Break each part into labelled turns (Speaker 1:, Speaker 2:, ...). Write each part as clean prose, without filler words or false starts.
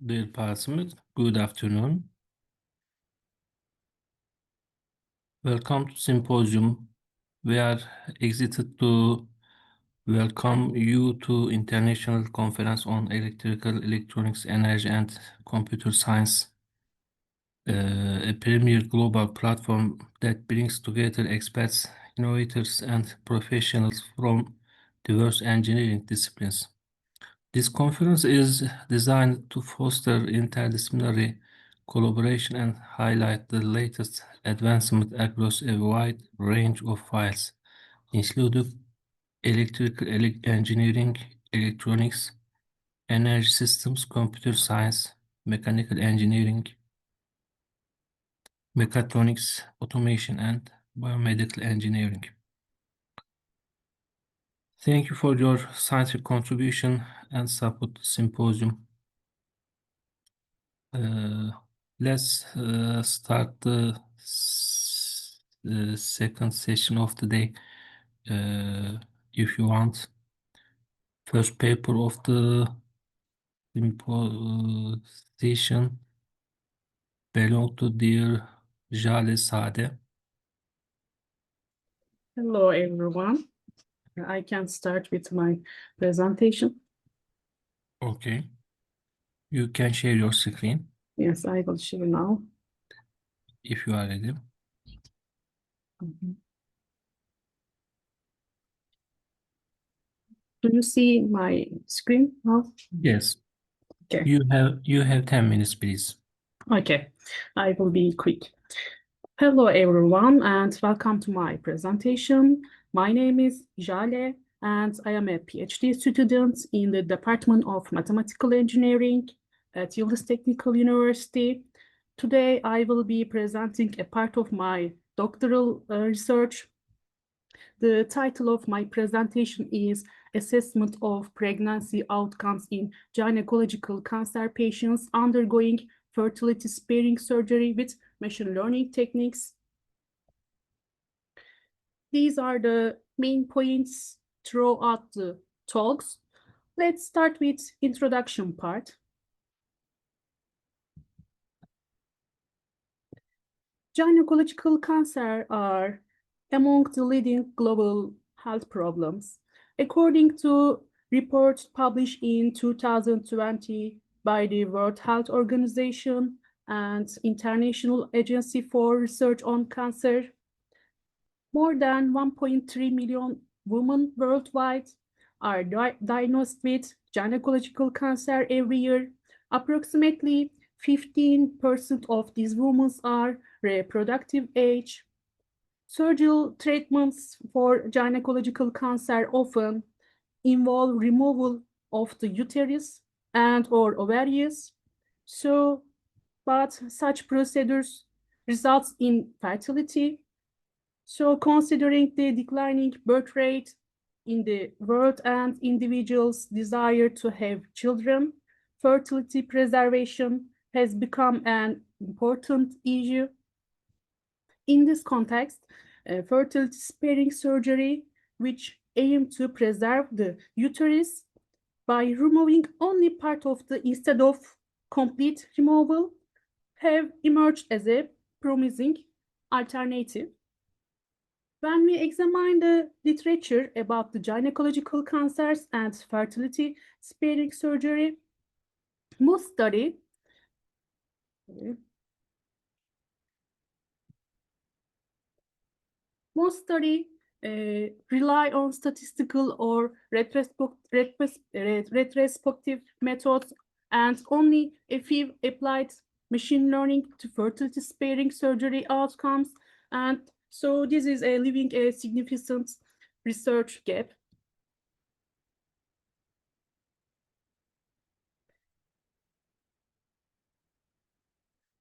Speaker 1: Dear participants, good afternoon. Welcome to symposium. We are excited to welcome you to International Conference on Electrical, Electronics, Energy and Computer Science, a premier global platform that brings together experts, innovators, and professionals from diverse engineering disciplines. This conference is designed to foster interdisciplinary collaboration and highlight the latest advancements across a wide range of fields, including electrical engineering, electronics, energy systems, computer science, mechanical engineering, mechatronics, automation, and biomedical engineering. Thank you for your scientific contribution and support the symposium. Let's start the second session of the day. If you want, first paper of the session belong to dear Jale Sade.
Speaker 2: Hello, everyone. I can start with my presentation.
Speaker 1: Okay. You can share your screen
Speaker 2: Yes, I will share now.
Speaker 1: if you are ready.
Speaker 2: Do you see my screen now?
Speaker 1: Yes.
Speaker 2: Okay.
Speaker 1: You have 10 minutes, please.
Speaker 2: Okay, I will be quick. Hello, everyone, and welcome to my presentation. My name is Jale, and I am a PhD student in the Department of Mathematical Engineering at Yıldız Technical University. Today, I will be presenting a part of my doctoral research. The title of my presentation is Assessment of Pregnancy Outcomes in Gynecological Cancer Patients Undergoing Fertility Sparing Surgery with Machine Learning Techniques. These are the main points throughout the talks. Let's start with introduction part. Gynecological cancer are among the leading global health problems. According to reports published in 2020 by the World Health Organization and International Agency for Research on Cancer, more than 1.3 million women worldwide are diagnosed with gynecological cancer every year. Approximately 15% of these women are reproductive age. Surgical treatments for gynecological cancer often involve removal of the uterus and or ovaries. But such procedures results in fertility. So considering the declining birth rate in the world and individuals' desire to have children, fertility preservation has become an important issue. In this context, fertility sparing surgery, which aim to preserve the uterus by removing only part of the instead of complete removal, have emerged as a promising alternative. When we examine the literature about the gynecological cancers and fertility sparing surgery, most studies rely on statistical or retrospective methods, and only a few applied machine learning to fertility sparing surgery outcomes. And so this is leaving a significant research gap.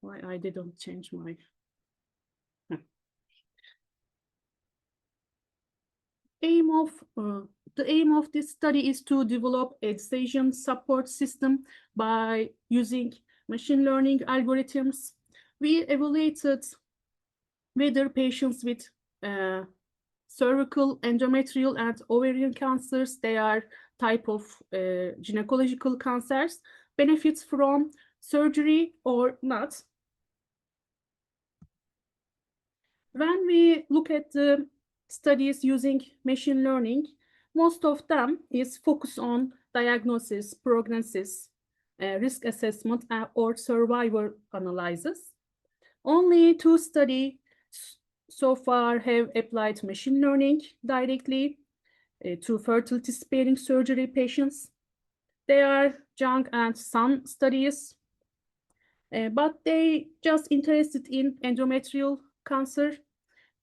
Speaker 2: Why I didn't change my... The aim of this study is to develop a decision support system by using machine learning algorithms. We evaluated whether patients with cervical, endometrial, and ovarian cancers, they are type of gynecological cancers, benefits from surgery or not. When we look at the studies using machine learning, most of them is focused on diagnosis, prognosis, risk assessment, or survivor analysis. Only 2 studies so far have applied machine learning directly to fertility-sparing surgery patients. They are Jung and Sun studies, but they just interested in endometrial cancer.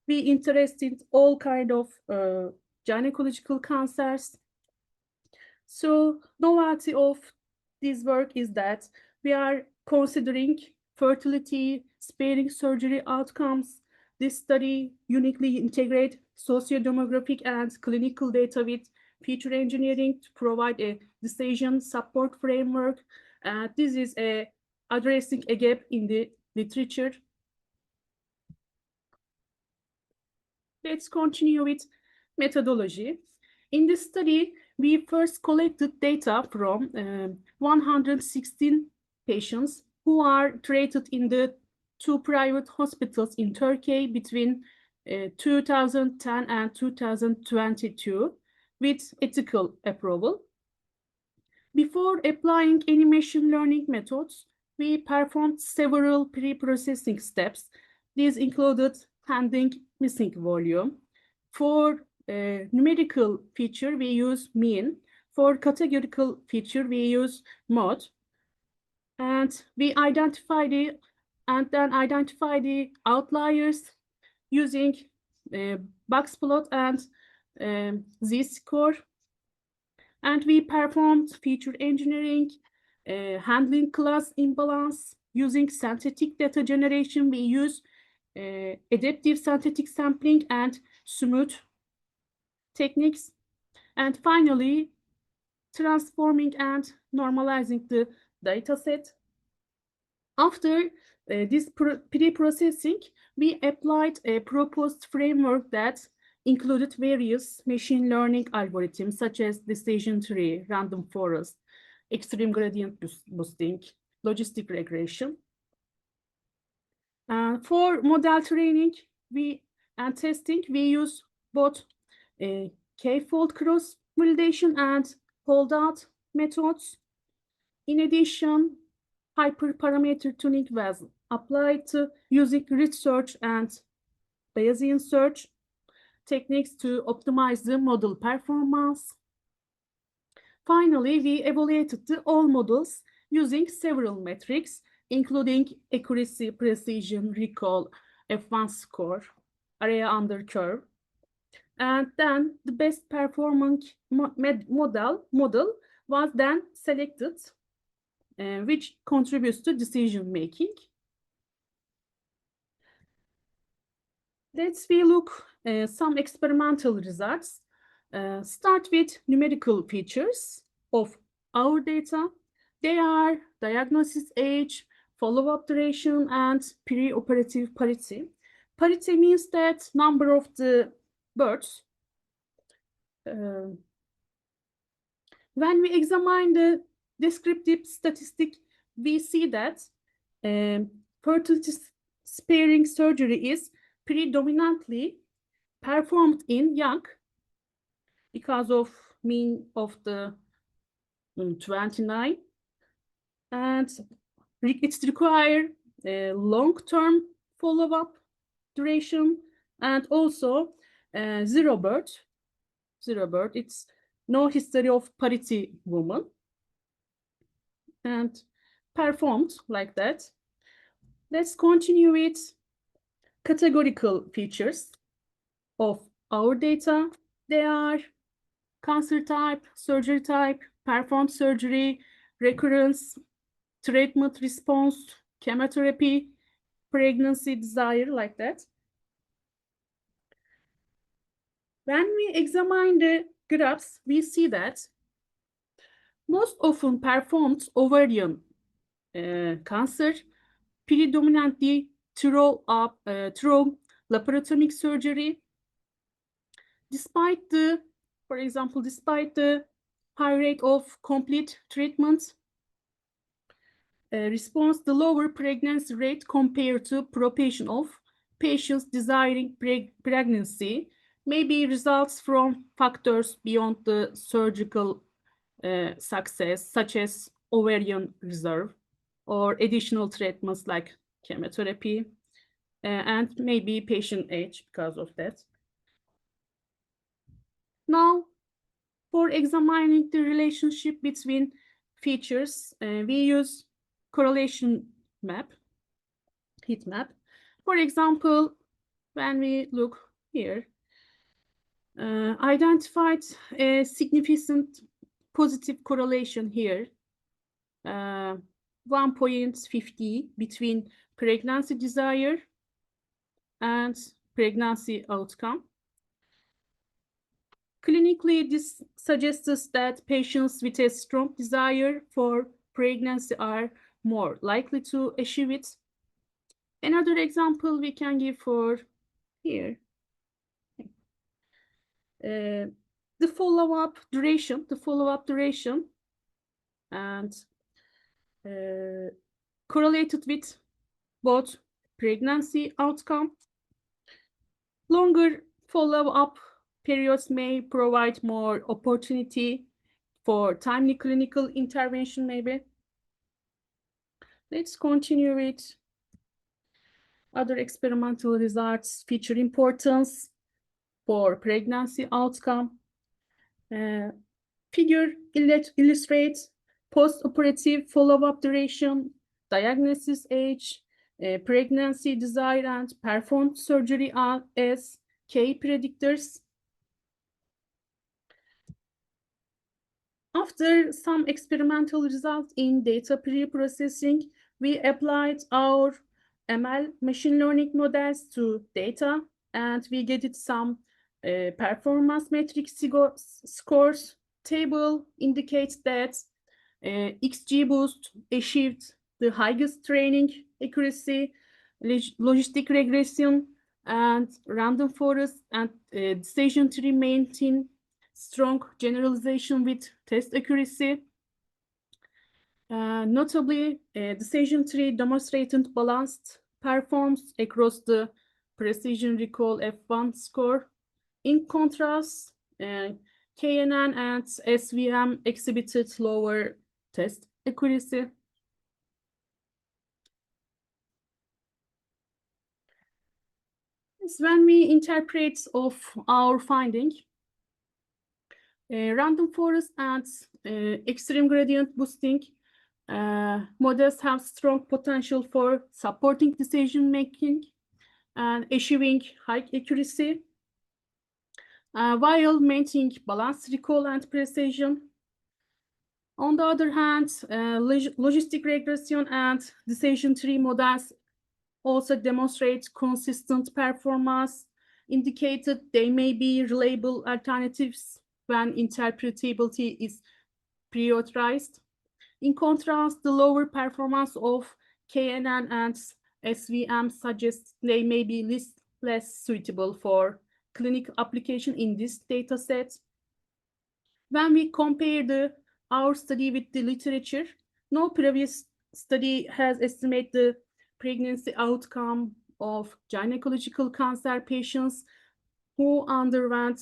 Speaker 2: We interested in all kind of gynecological cancers. So novelty of this work is that we are considering fertility sparing surgery outcomes. This study uniquely integrates socio-demographic and clinical data with feature engineering to provide a decision support framework. This is addressing a gap in the literature. Let's continue with methodology. In this study, we first collected data from 116 patients who are treated in the 2 private hospitals in Turkey between 2010 and 2022 with ethical approval. Before applying any machine learning methods, we performed several pre-processing steps. These included handling missing volume. For numerical feature, we use mean. For categorical feature, we use mode. And we identify the outliers using box plot and z-score. And we performed feature engineering, handling class imbalance. Using synthetic data generation, we use adaptive synthetic sampling and smooth techniques. And finally, transforming and normalizing the data set. After this pre-processing, we applied a proposed framework that included various machine learning algorithms such as decision tree, random forest, extreme gradient boosting, logistic regression. For model training and testing, we use both k-fold cross validation and holdout methods. In addition, hyperparameter tuning was applied to using rich search and Bayesian search techniques to optimize the model performance. Finally, we evaluated all models using several metrics, including accuracy, precision, recall, F1 score, area under curve. And then the best performing model was then selected, which contributes to decision making. Let's look some experimental results. Start with numerical features of our data. They are diagnosis age, follow-up duration, and perioperative parity. Parity means that number of the births. When we examine the descriptive statistic, we see that fertility sparing surgery is predominantly performed in young because of mean of the 29, and it's require a long-term follow-up duration and also zero birth. It's no history of parity woman and performed like that. Let's continue with categorical features of our data. They are cancer type, surgery type, performed surgery, recurrence, treatment response, chemotherapy, pregnancy desire, like that. When we examine the graphs, we see that most often performed ovarian cancer predominantly through laparoscopic surgery. Despite the, for example, despite the high rate of complete treatment, response, the lower pregnancy rate compared to proportion of patients desiring pregnancy maybe results from factors beyond the surgical success, such as ovarian reserve or additional treatments like chemotherapy, and maybe patient age because of that. Now, for examining the relationship between features, we use correlation map, heat map. For example, when we look here, identified a significant positive correlation here, 1.50 between pregnancy desire and pregnancy outcome. Clinically, this suggests that patients with a strong desire for pregnancy are more likely to achieve it. Another example we can give for here, the follow-up duration, and correlated with both pregnancy outcome. Longer follow-up periods may provide more opportunity for timely clinical intervention, maybe. Let's continue with other experimental results, feature importance for pregnancy outcome. Figure illustrates post-operative follow-up duration, diagnosis age, pregnancy desire, and performed surgery as key predictors. After some experimental results in data pre-processing, we applied our ML machine learning models to data, and we get some performance metric scores. Table indicates that XGBoost achieved the highest training accuracy, logistic regression, and random forest and decision tree maintain strong generalization with test accuracy. Notably, decision tree demonstrated balanced performance across the precision recall F1 score. In contrast, KNN and SVM exhibited lower test accuracy. When we interpret of our finding, random forest and extreme gradient boosting models have strong potential for supporting decision making and achieving high accuracy, while maintaining balanced recall and precision. On the other hand, logistic regression and decision tree models also demonstrate consistent performance, indicated they may be reliable alternatives when interpretability is prioritized. In contrast, the lower performance of KNN and SVM suggests they may be less suitable for clinical application in this data set. When we compare our study with the literature, no previous study has estimated the pregnancy outcome of gynecological cancer patients who underwent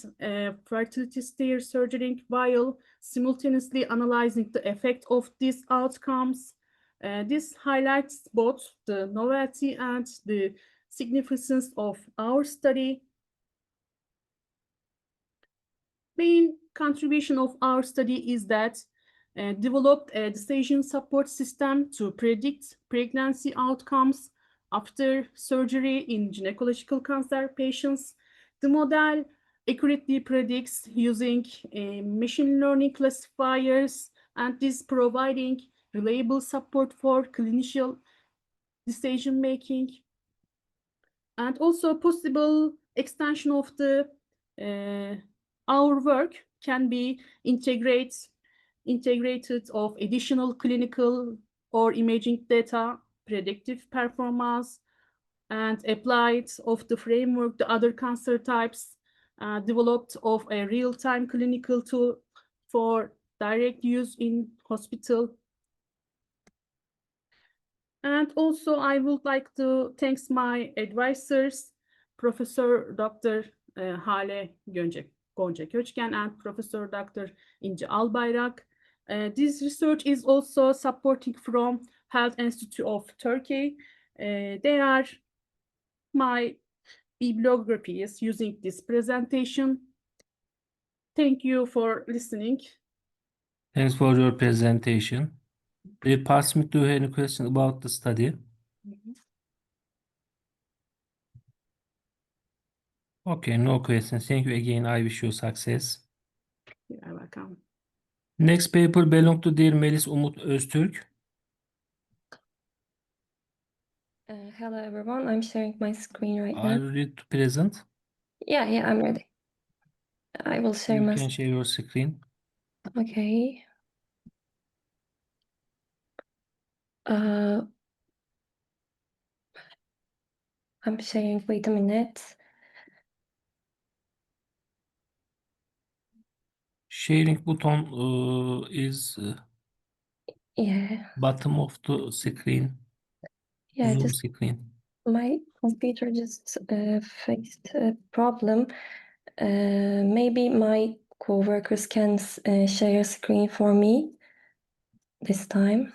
Speaker 2: fertility steer surgery while simultaneously analyzing the effect of these outcomes. This highlights both the novelty and the significance of our study. Main contribution of our study is that developed a decision support system to predict pregnancy outcomes after surgery in gynecological cancer patients. The model accurately predicts using machine learning classifiers, and is providing reliable support for clinical decision making. And also possible extension of the our work can be integrated of additional clinical or imaging data, predictive performance, and applied of the framework to other cancer types, developed of a real-time clinical tool for direct use in hospital. And also, I would like to thank my advisors, Professor Dr. Hale Gonca Köçken and Professor Dr. İnce Albayrak. This research is also supported from Health Institute of Turkey. They are my bibliographies using this presentation. Thank you for listening.
Speaker 1: Thanks for your presentation. Pass me, do you have any question about the study? Okay, no questions. Thank you again. I wish you success.
Speaker 2: You are welcome.
Speaker 1: Next paper belong to dear Melis Umut Öztürk.
Speaker 3: Hello everyone, I'm sharing my screen right
Speaker 1: Are
Speaker 3: now.
Speaker 1: you ready to present?
Speaker 3: Yeah, I'm ready. I will share
Speaker 1: You
Speaker 3: my
Speaker 1: can share your screen.
Speaker 3: Okay. I'm sharing, wait a minute.
Speaker 1: Sharing button is
Speaker 3: Yeah,
Speaker 1: bottom of the screen.
Speaker 3: yeah,
Speaker 1: Zoom
Speaker 3: just
Speaker 1: screen.
Speaker 3: my computer just faced a problem. Maybe my coworkers can share a screen for me this time.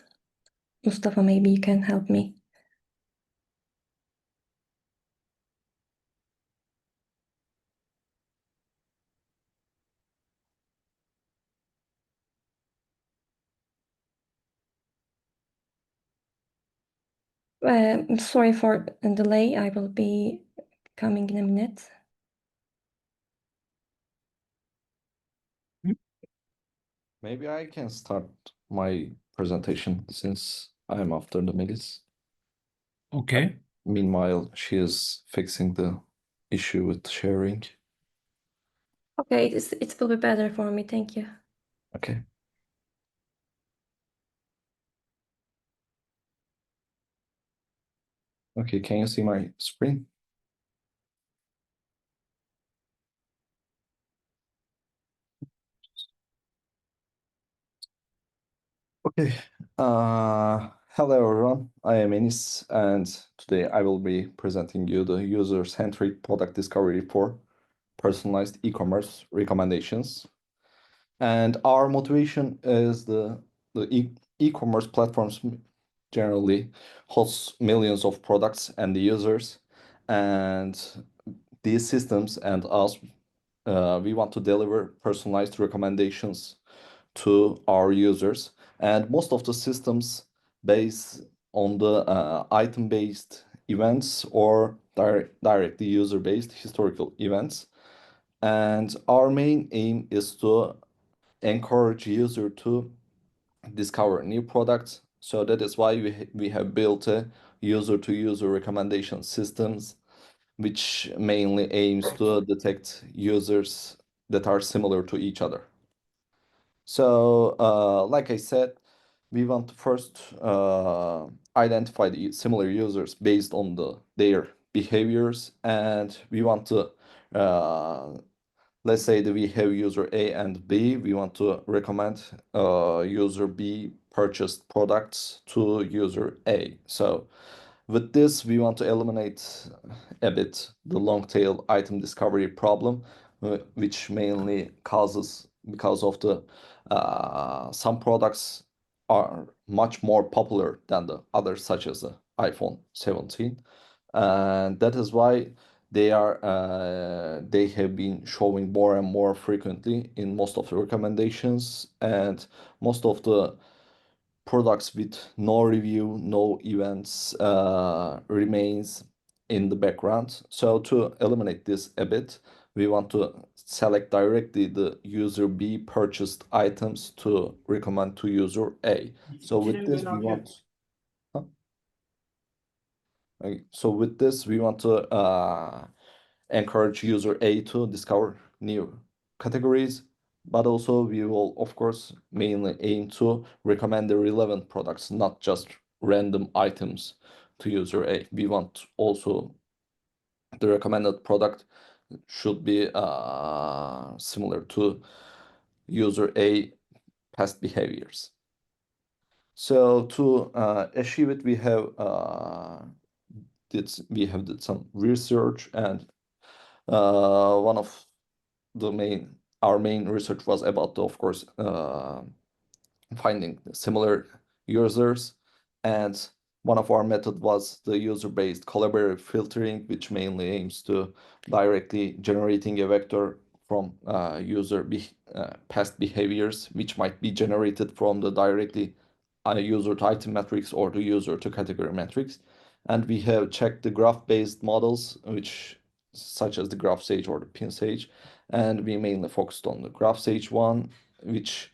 Speaker 3: Mustafa, maybe you can help me. Sorry for the delay. I will be coming in a minute.
Speaker 4: Maybe I can start my presentation since I'm after the Melis.
Speaker 1: Okay.
Speaker 4: Meanwhile, she is fixing the issue with sharing.
Speaker 3: Okay, it will be better for me. Thank you.
Speaker 4: Okay. Okay, can you see my screen? Okay. Hello everyone. I am Enis, and today I will be presenting you the user-centric product discovery for personalized e-commerce recommendations. And our motivation is the e-commerce platforms generally hosts millions of products and the users, and these systems and us, we want to deliver personalized recommendations to our users. And most of the systems base on the item-based events or directly user-based historical events. And our main aim is to encourage user to discover new products. So that is why we have built a user-to-user recommendation systems, which mainly aims to detect users that are similar to each other. So, like I said, we want to first identify the similar users based on their behaviors, and we want to let's say that we have user A and B. We want to recommend user B purchased products to user A. So with this, we want to eliminate a bit the long tail item discovery problem, which mainly causes because of the some products are much more popular than the others, such as the iPhone 17, and that is why they have been showing more and more frequently in most of the recommendations, and most of the products with no review, no events remains in the background. So to eliminate this a bit, we want to select directly the user B purchased items to recommend to user A. So with this, we want. Huh? Okay. So with this, we want to encourage user A to discover new categories, but also we will, of course, mainly aim to recommend the relevant products, not just random items to user A. We want also the recommended product should be similar to user A past behaviors. So to achieve it, we have did some research, and one of our main research was about, of course, finding similar users, and one of our method was the user-based collaborative filtering, which mainly aims to directly generating a vector from past behaviors, which might be generated from the directly user to item matrix or the user to category matrix. And we have checked the graph-based models, which such as the graph sage or the pin sage, and we mainly focused on the graph sage one, which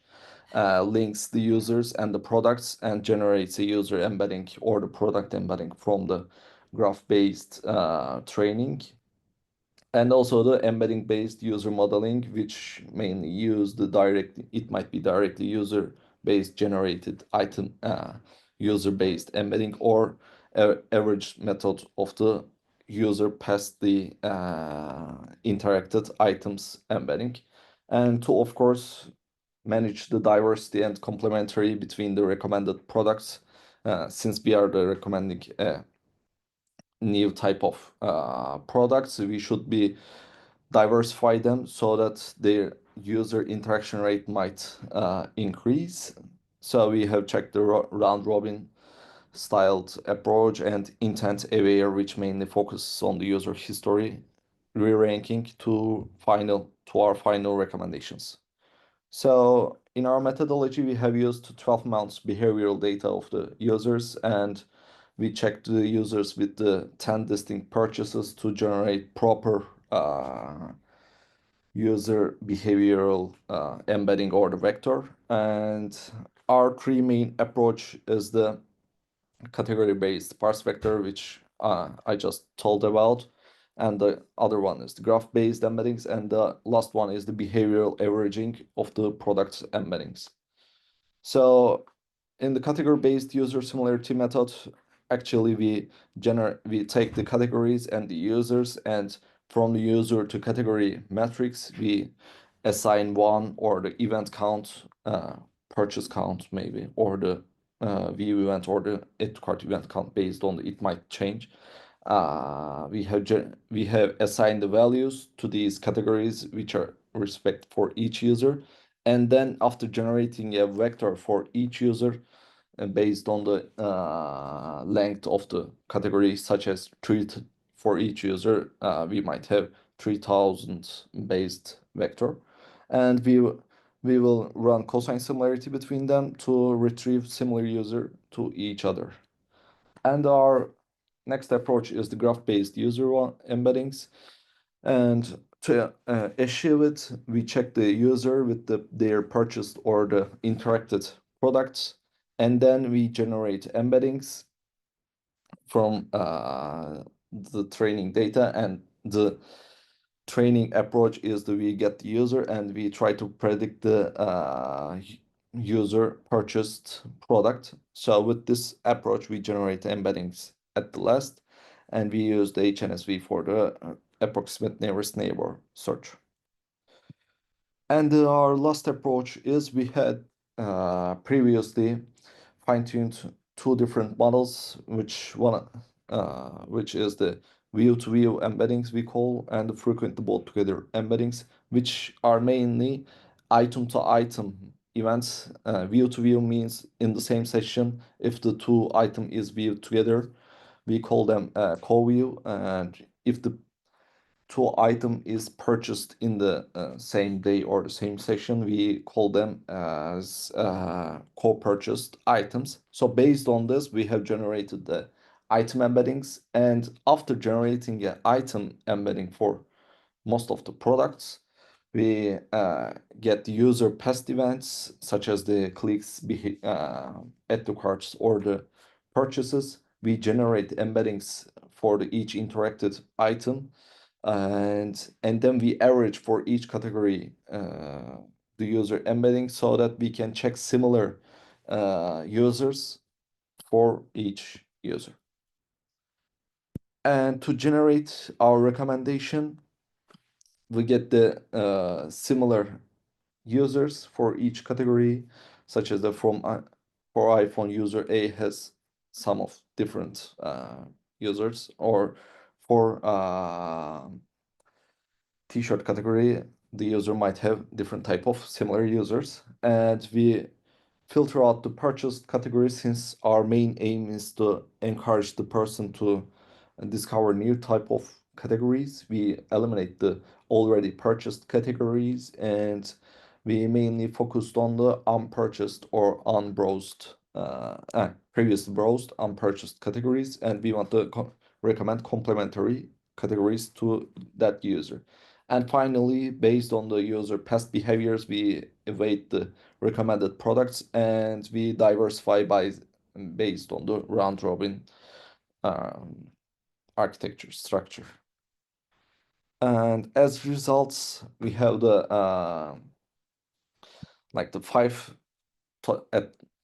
Speaker 4: links the users and the products and generates a user embedding or the product embedding from the graph-based training. And also the embedding-based user modeling, which mainly use it might be directly user-based generated item user-based embedding or average method of the user past the interacted items embedding. And to, of course, manage the diversity and complementary between the recommended products, since we are recommending a new type of products, we should be diversify them so that their user interaction rate might increase. So we have checked the round robin styled approach and intent aware, which mainly focuses on the user history, re-ranking to our final recommendations. So in our methodology, we have used 12 months behavioral data of the users, and we checked the users with the 10 distinct purchases to generate proper user behavioral embedding or the vector. And our three main approach is the category-based sparse vector, which I just told about, and the other one is the graph-based embeddings, and the last one is the behavioral averaging of the product embeddings. So in the category-based user similarity method, actually we take the categories and the users, and from the user to category matrix, we assign one or the event count, purchase count maybe, or the view event or the add to cart event count based on it might change. We have assigned the values to these categories which are respect for each user, and then after generating a vector for each user based on the length of the category, such as for each user, we might have 3000 based vector, and we will run cosine similarity between them to retrieve similar user to each other. And our next approach is the graph-based user embeddings. And to achieve it, we check the user with their purchased or the interacted products, and then we generate embeddings from the training data. And the training approach is that we get the user and we try to predict the user purchased product. So with this approach, we generate embeddings at the last, and we use the HNSV for the approximate nearest neighbor search. And our last approach is we had previously fine-tuned two different models, which is the view-to-view embeddings we call, and the frequent both together embeddings, which are mainly item-to-item events. View-to-view means in the same session, if the two item is viewed together, we call them co-view, and if the two item is purchased in the same day or the same session, we call them as co-purchased items. So based on this, we have generated the item embeddings, and after generating an item embedding for most of the products, we get the user past events such as the clicks, add to carts, or the purchases. We generate embeddings for each interacted item, and then we average for each category the user embedding so that we can check similar users for each user. And to generate our recommendation, we get the similar users for each category, such as from for iPhone, user A has some of different users, or for t-shirt category, the user might have different type of similar users, and we filter out the purchased category since our main aim is to encourage the person to discover new type of categories. We eliminate the already purchased categories, and we mainly focused on the unpurchased or unbrowsed, previously browsed unpurchased categories, and we want to recommend complementary categories to that user. And finally, based on the user past behaviors, we evaluate the recommended products, and we diversify based on the round robin architecture structure. And as results, we have the like the five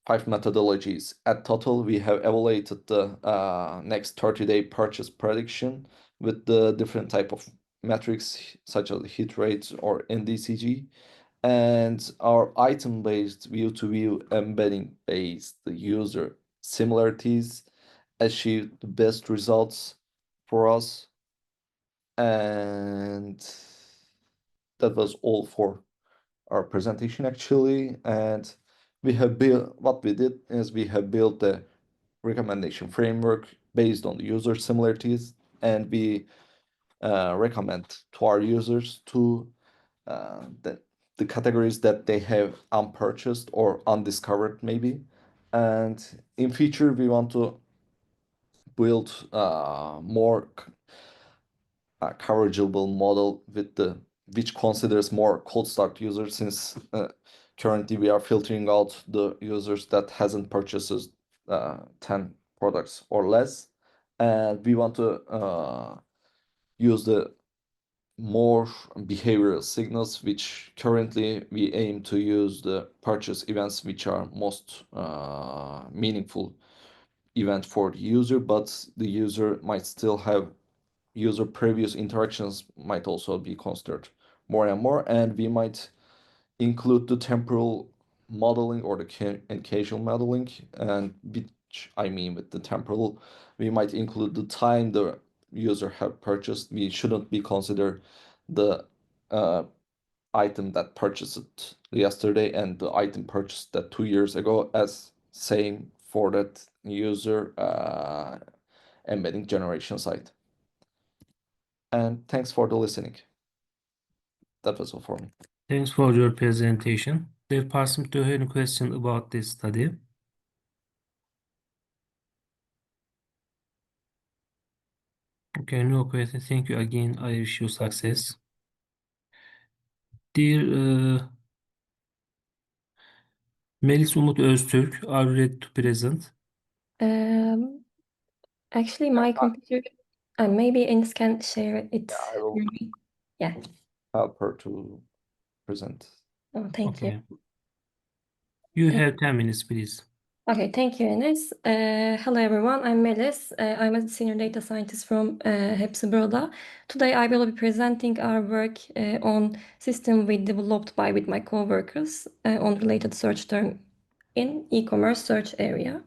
Speaker 4: methodologies. At total, we have evaluated the next 30-day purchase prediction with the different type of metrics such as hit rates or NDCG, and our item-based view-to-view embedding-based user similarities achieved the best results for us. And that was all for our presentation actually. And we have built, what we did is we have built a recommendation framework based on the user similarities, and we recommend to our users to the categories that they have unpurchased or undiscovered maybe. And in future, we want to build more coverageable model with which considers more cold start users, since currently we are filtering out the users that hasn't purchased 10 products or less, and we want to use the more behavioral signals, which currently we aim to use the purchase events, which are most meaningful event for the user, but the user might still have user previous interactions might also be considered more and more, and we might include the temporal modeling or the casual modeling, and which I mean with the temporal, we might include the time the user have purchased. We shouldn't be consider the item that purchased yesterday and the item purchased that 2 years ago as same for that user embedding generation side. And thanks for the listening. That was all for me.
Speaker 1: Thanks for your presentation. Dev Parsim, do you have any question about this study? Okay, no question. Thank you again. I wish you success. Dear Melis Umut Öztürk, are you ready to present?
Speaker 3: Actually, my computer, maybe Enis can share it.
Speaker 4: I will
Speaker 3: Yeah.
Speaker 4: help her to present.
Speaker 3: Oh, thank you.
Speaker 1: Okay. You have 10 minutes, please.
Speaker 3: Okay, thank you, Enes. Hello, everyone. I'm Melis. I'm a senior data scientist from Hepsiburada. Today, I will be presenting our work on system we developed with my coworkers on related search term in e-commerce search area.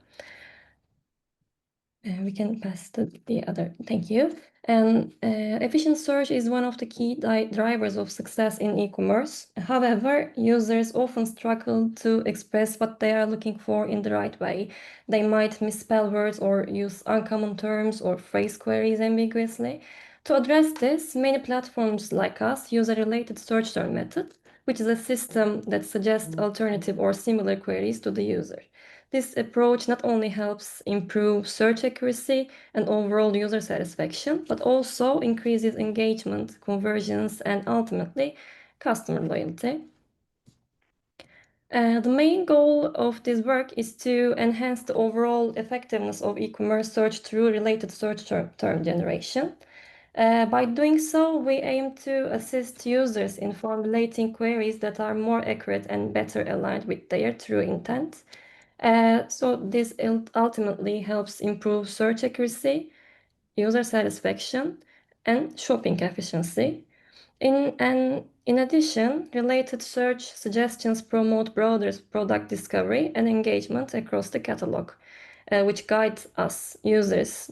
Speaker 3: We can pass to the other. Thank you. And efficient search is one of the key drivers of success in e-commerce. However, users often struggle to express what they are looking for in the right way. They might misspell words or use uncommon terms or phrase queries ambiguously. To address this, many platforms like us use a related search term method, which is a system that suggests alternative or similar queries to the user. This approach not only helps improve search accuracy and overall user satisfaction, but also increases engagement, conversions, and ultimately customer loyalty. The main goal of this work is to enhance the overall effectiveness of e-commerce search through related search term generation. By doing so, we aim to assist users in formulating queries that are more accurate and better aligned with their true intent. So this ultimately helps improve search accuracy, user satisfaction, and shopping efficiency. In an In addition, related search suggestions promote broader product discovery and engagement across the catalog, which guides us users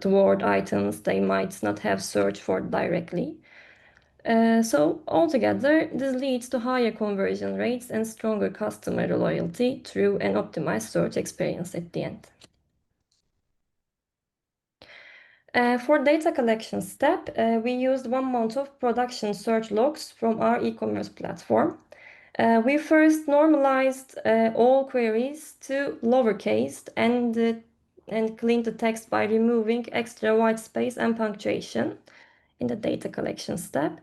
Speaker 3: toward items they might not have searched for directly. So altogether, this leads to higher conversion rates and stronger customer loyalty through an optimized search experience at the end. For data collection step, we used 1 month of production search logs from our e-commerce platform. We first normalized all queries to lowercase and cleaned the text by removing extra white space and punctuation in the data collection step.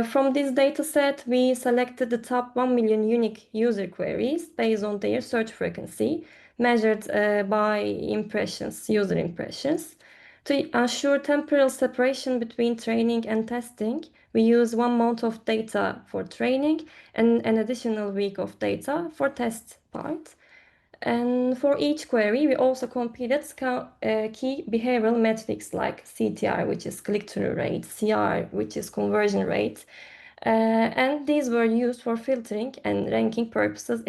Speaker 3: From this dataset, we selected the top 1 million unique user queries based on their search frequency, measured by impressions, user impressions. To ensure temporal separation between training and testing, we use 1 month of data for training and an additional week of data for test part. And for each query, we also computed key behavioral metrics like CTR, which is click-through rate, CR, which is conversion rate. And these were used for filtering and ranking purposes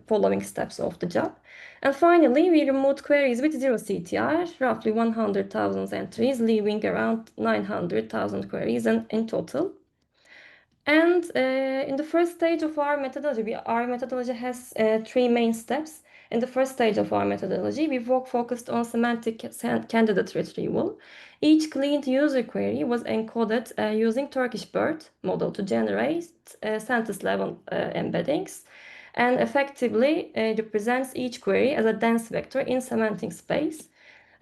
Speaker 3: following steps of the job. And finally, we removed queries with 0 CTR, roughly 100,000 entries, leaving around 900,000 queries in total. And in the first stage of our methodology, our methodology has 3 main steps. In the first stage of our methodology, we focused on semantic candidate retrieval. Each cleaned user query was encoded using Turkish BERT model to generate sentence-level embeddings, and effectively represents each query as a dense vector in semantic space.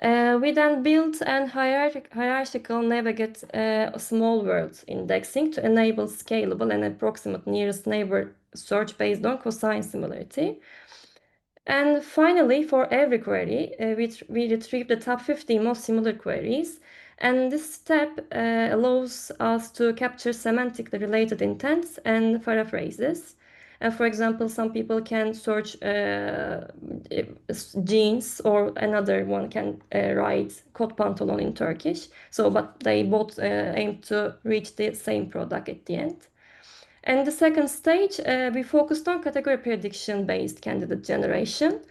Speaker 3: We then built an hierarchical navigate small world indexing to enable scalable and approximate nearest neighbor search based on cosine similarity. And finally, for every query, we retrieve the top 50 most similar queries. And this step allows us to capture semantically related intents and paraphrases. For example, some people can search jeans, or another one can write kot pantolon in Turkish. So, but they both aim to reach the same product at the end. And the second stage, we focused on category prediction-based candidate generation.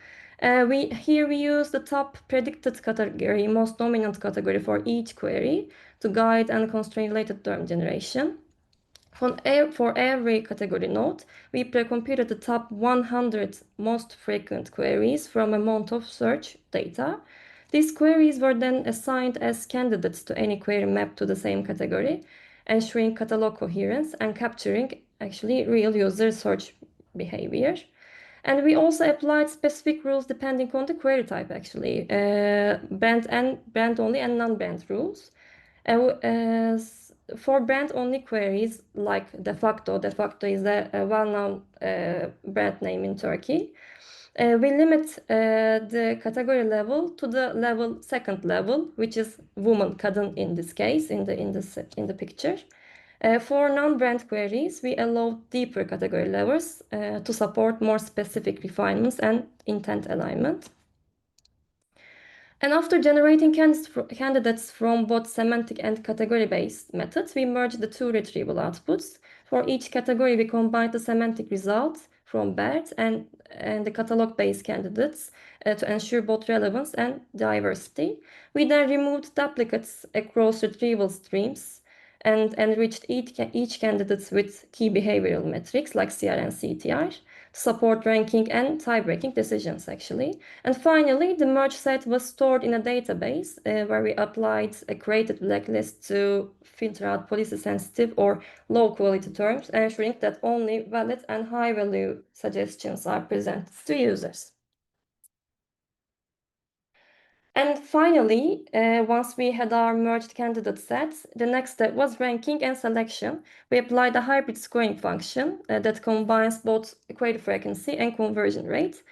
Speaker 3: Here we use the top predicted category, most dominant category for each query to guide and constraint-related term generation. For every category node, we pre-computed the top 100 most frequent queries from a month of search data. These queries were then assigned as candidates to any query mapped to the same category, ensuring catalog coherence and capturing actually real user search behavior. And we also applied specific rules depending on the query type, actually, brand only and non-brand rules. For brand-only queries like de facto is a well-known brand name in Turkey. We limit the category level to the second level, which is woman, kadın in this case, in the picture. For non-brand queries, we allow deeper category levels to support more specific refinements and intent alignment. And after generating candidates from both semantic and category-based methods, we merged the 2 retrieval outputs. For each category, we combined the semantic results from BERT and the catalog-based candidates to ensure both relevance and diversity. We then removed duplicates across retrieval streams and enriched each candidate with key behavioral metrics like CR and CTR to support ranking and tie-breaking decisions, actually. And finally, the merge set was stored in a database where we applied a created blacklist to filter out policy-sensitive or low-quality terms, ensuring that only valid and high-value suggestions are presented to users. And finally, once we had our merged candidate sets, the next step was ranking and selection. We applied a hybrid scoring function that combines both query frequency and conversion rate,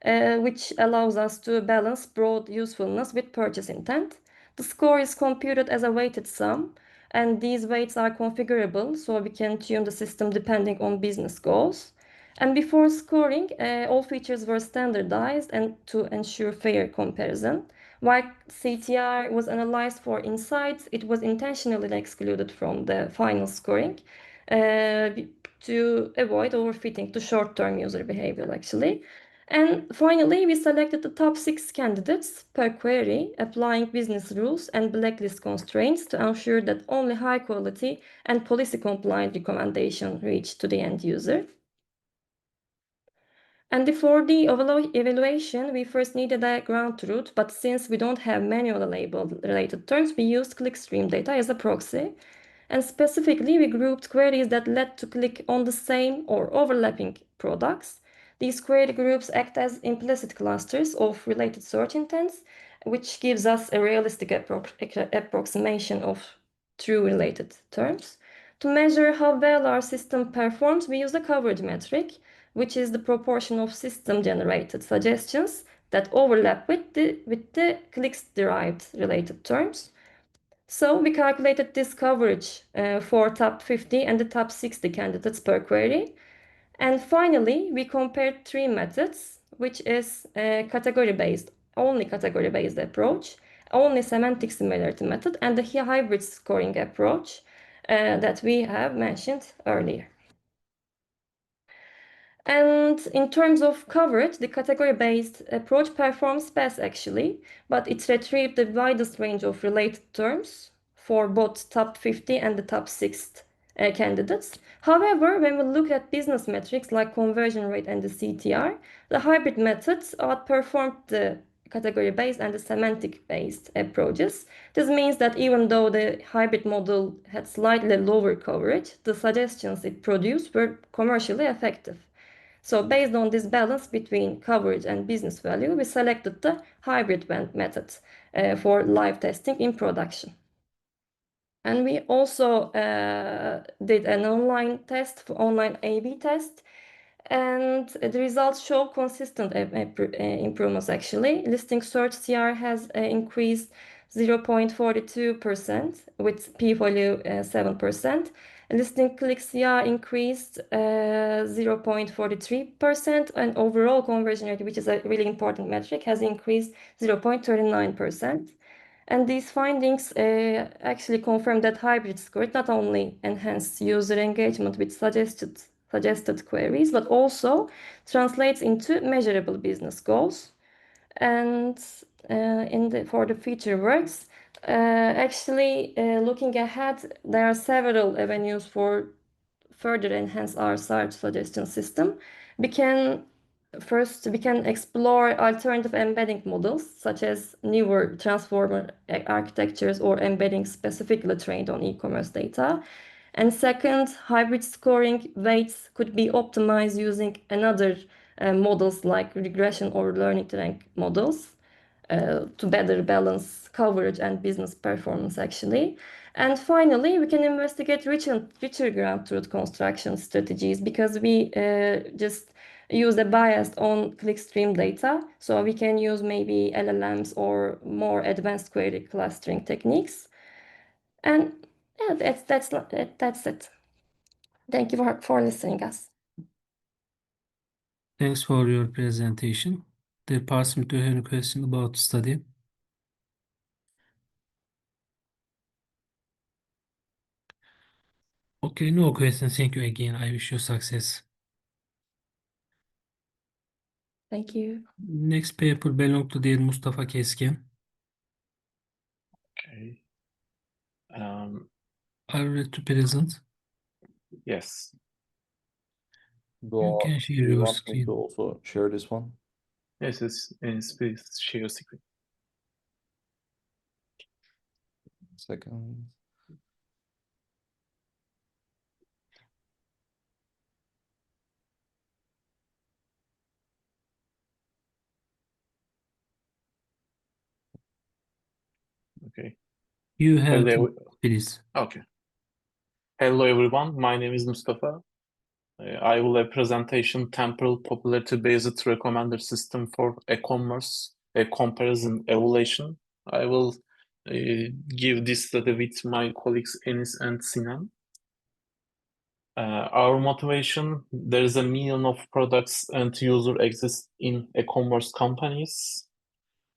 Speaker 3: which allows us to balance broad usefulness with purchase intent. The score is computed as a weighted sum, and these weights are configurable, so we can tune the system depending on business goals. And before scoring, all features were standardized and to ensure fair comparison. While CTR was analyzed for insights, it was intentionally excluded from the final scoring to avoid overfitting to short-term user behavior, actually. And finally, we selected the top 6 candidates per query, applying business rules and blacklist constraints to ensure that only high quality and policy compliant recommendation reach to the end user. And for the evaluation, we first needed a ground truth, but since we don't have manually labeled related terms, we used clickstream data as a proxy. And specifically, we grouped queries that led to click on the same or overlapping products. These query groups act as implicit clusters of related search intents, which gives us a realistic approximation of true related terms. To measure how well our system performs, we use a coverage metric, which is the proportion of system-generated suggestions that overlap with the clicks-derived related terms. So we calculated this coverage for top 50 and the top 60 candidates per query. And finally, we compared 3 methods, which is a category-based, only category-based approach, only semantic similarity method, and the hybrid scoring approach that we have mentioned earlier. And in terms of coverage, the category-based approach performs best actually, but it retrieved the widest range of related terms for both top 50 and the top 6 candidates. However, when we look at business metrics like conversion rate and the CTR, the hybrid methods outperformed the category-based and the semantic-based approaches. This means that even though the hybrid model had slightly lower coverage, the suggestions it produced were commercially effective. So based on this balance between coverage and business value, we selected the hybrid method for live testing in production. And we also did an online test, online A/B test, and the results show consistent improvements actually. Listing search CR has increased 0.42% with p-value 7%. Listing click CR increased 0.43%, and overall conversion rate, which is a really important metric, has increased 0.39%. And these findings actually confirm that hybrid scoring not only enhances user engagement with suggested queries, but also translates into measurable business goals. And for the future works, actually looking ahead, there are several avenues for further enhance our search suggestion system. We can explore alternative embedding models, such as newer transformer architectures or embedding specifically trained on e-commerce data. And second, hybrid scoring weights could be optimized using another models like regression or learning rank models to better balance coverage and business performance actually. And finally, we can investigate richer ground truth construction strategies because we just use a bias on clickstream data. So we can use maybe LLMs or more advanced query clustering techniques. And yeah, that's it. Thank you for listening us.
Speaker 1: Thanks for your presentation. There passing to any question about the study? Okay, no questions. Thank you again. I wish you success.
Speaker 3: Thank you.
Speaker 1: Next paper belong to dear Mustafa Keskin.
Speaker 5: Okay.
Speaker 1: Are you ready to present?
Speaker 5: Yes.
Speaker 1: You can share
Speaker 4: Do you
Speaker 1: your
Speaker 4: want me
Speaker 1: screen.
Speaker 4: to also share this one?
Speaker 5: Yes, please share screen.
Speaker 4: Second.
Speaker 5: Okay.
Speaker 1: You have
Speaker 5: Hello.
Speaker 1: to, please.
Speaker 5: Okay. Hello, everyone. My name is Mustafa. I will have presentation temporal popularity-based recommender system for e-commerce comparison evaluation. I will give this study with my colleagues Enis and Sinan. Our motivation, there is a million of products and user exist in e-commerce companies.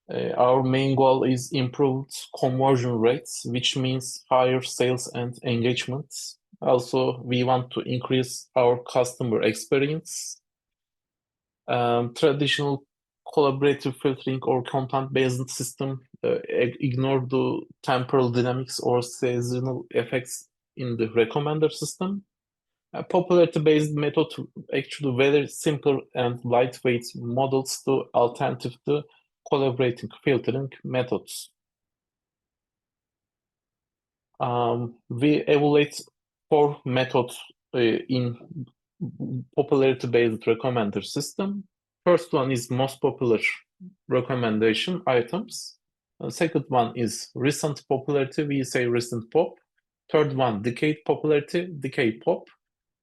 Speaker 5: Our main goal is improved conversion rates, which means higher sales and engagement. Also, we want to increase our customer experience. Traditional collaborative filtering or content-based system ignore the temporal dynamics or seasonal effects in the recommender system. A popularity-based method actually very simple and lightweight models to alternative to collaborating filtering methods. We evaluate 4 methods in popularity-based recommender system. First one is most popular recommendation items. Second one is recent popularity, we say recent pop. Third one, decade popularity, decade pop.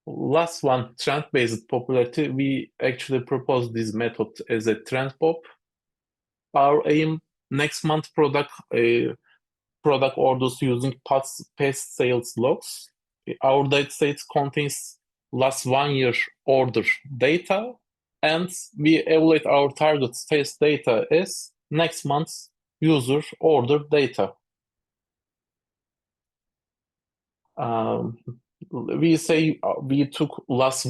Speaker 5: Last one, trend-based popularity, we actually propose this method as a trend pop. Our aim, next month product orders using past sales logs. Our dataset contains last 1 year order data, and we evaluate our target sales data as next month's user order data. We say we took last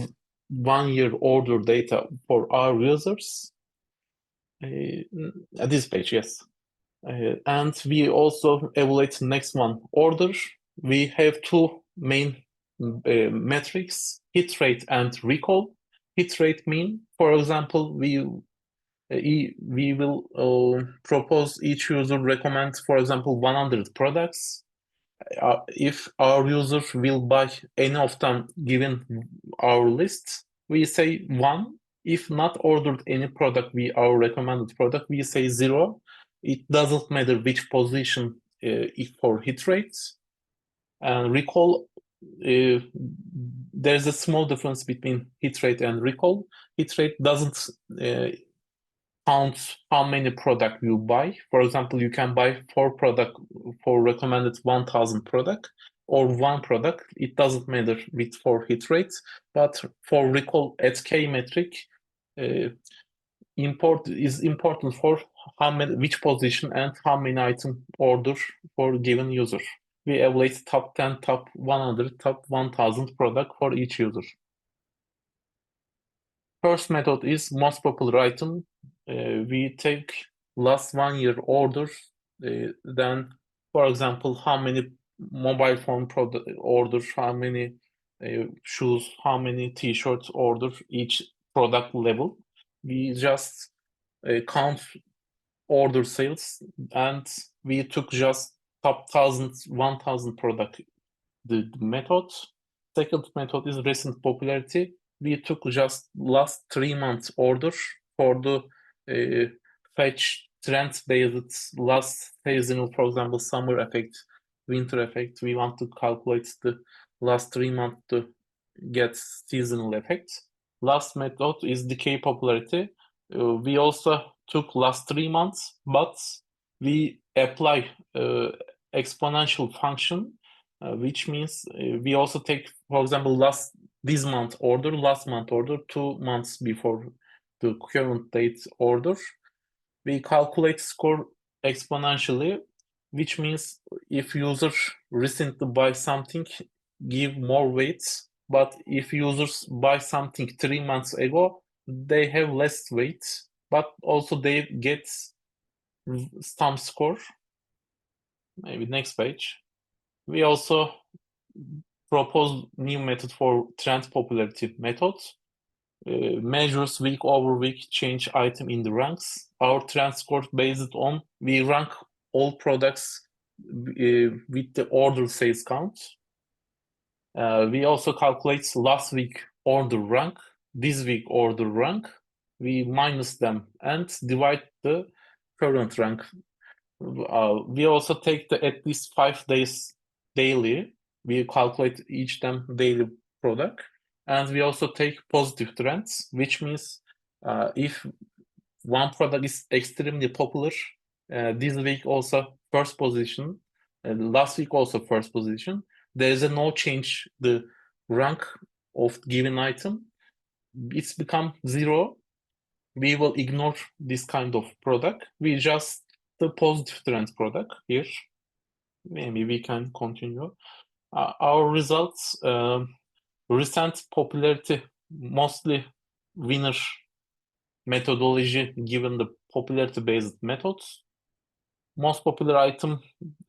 Speaker 5: 1 year order data for our users. At this page, yes. And we also evaluate next one order. We have 2 main metrics, hit rate and recall. Hit rate mean, for example, we will propose each user recommend, for example, 100 products. If our user will buy any of them given our list, we say 1. If not ordered any product, our recommended product, we say 0. It doesn't matter which position for hit rates. And recall, there's a small difference between hit rate and recall. Hit rate doesn't count how many products you buy. For example, you can buy 4 products for recommended 1,000 product or 1 product. It doesn't matter with for hit rates, but for recall at K metric, is important for which position and how many item order for given user. We evaluate top 10, top 100, top 1,000 product for each user. First method is most popular item. We take last 1 year order, then, for example, how many mobile phone product orders, how many shoes, how many t-shirts order each product level. We just count order sales, and we took just top 1,000 product, the method. Second method is recent popularity. We took just last 3 months order for the fetch trend-based last seasonal, for example, summer effect, winter effect. We want to calculate the last 3 months to get seasonal effect. Last method is decay popularity. We also took last 3 months, but we apply exponential function, which means we also take, for example, this month order, last month order, 2 months before the current date order. We calculate score exponentially, which means if user recently buy something, give more weights, but if users buy something 3 months ago, they have less weight, but also they get some score. Maybe next page. We also propose new method for trend popularity method. Measures week over week change item in the ranks. Our trend score based on, we rank all products with the order sales count. We also calculate last week order rank, this week order rank. We minus them and divide the current rank. We also take the at least 5 days daily. We calculate each them daily product. And we also take positive trends, which means if one product is extremely popular, this week also first position, and last week also first position, there is no change the rank of given item, it's become 0. We will ignore this kind of product. We just the positive trend product here. Maybe we can continue. Our results, recent popularity, mostly winner methodology given the popularity-based methods. Most popular item,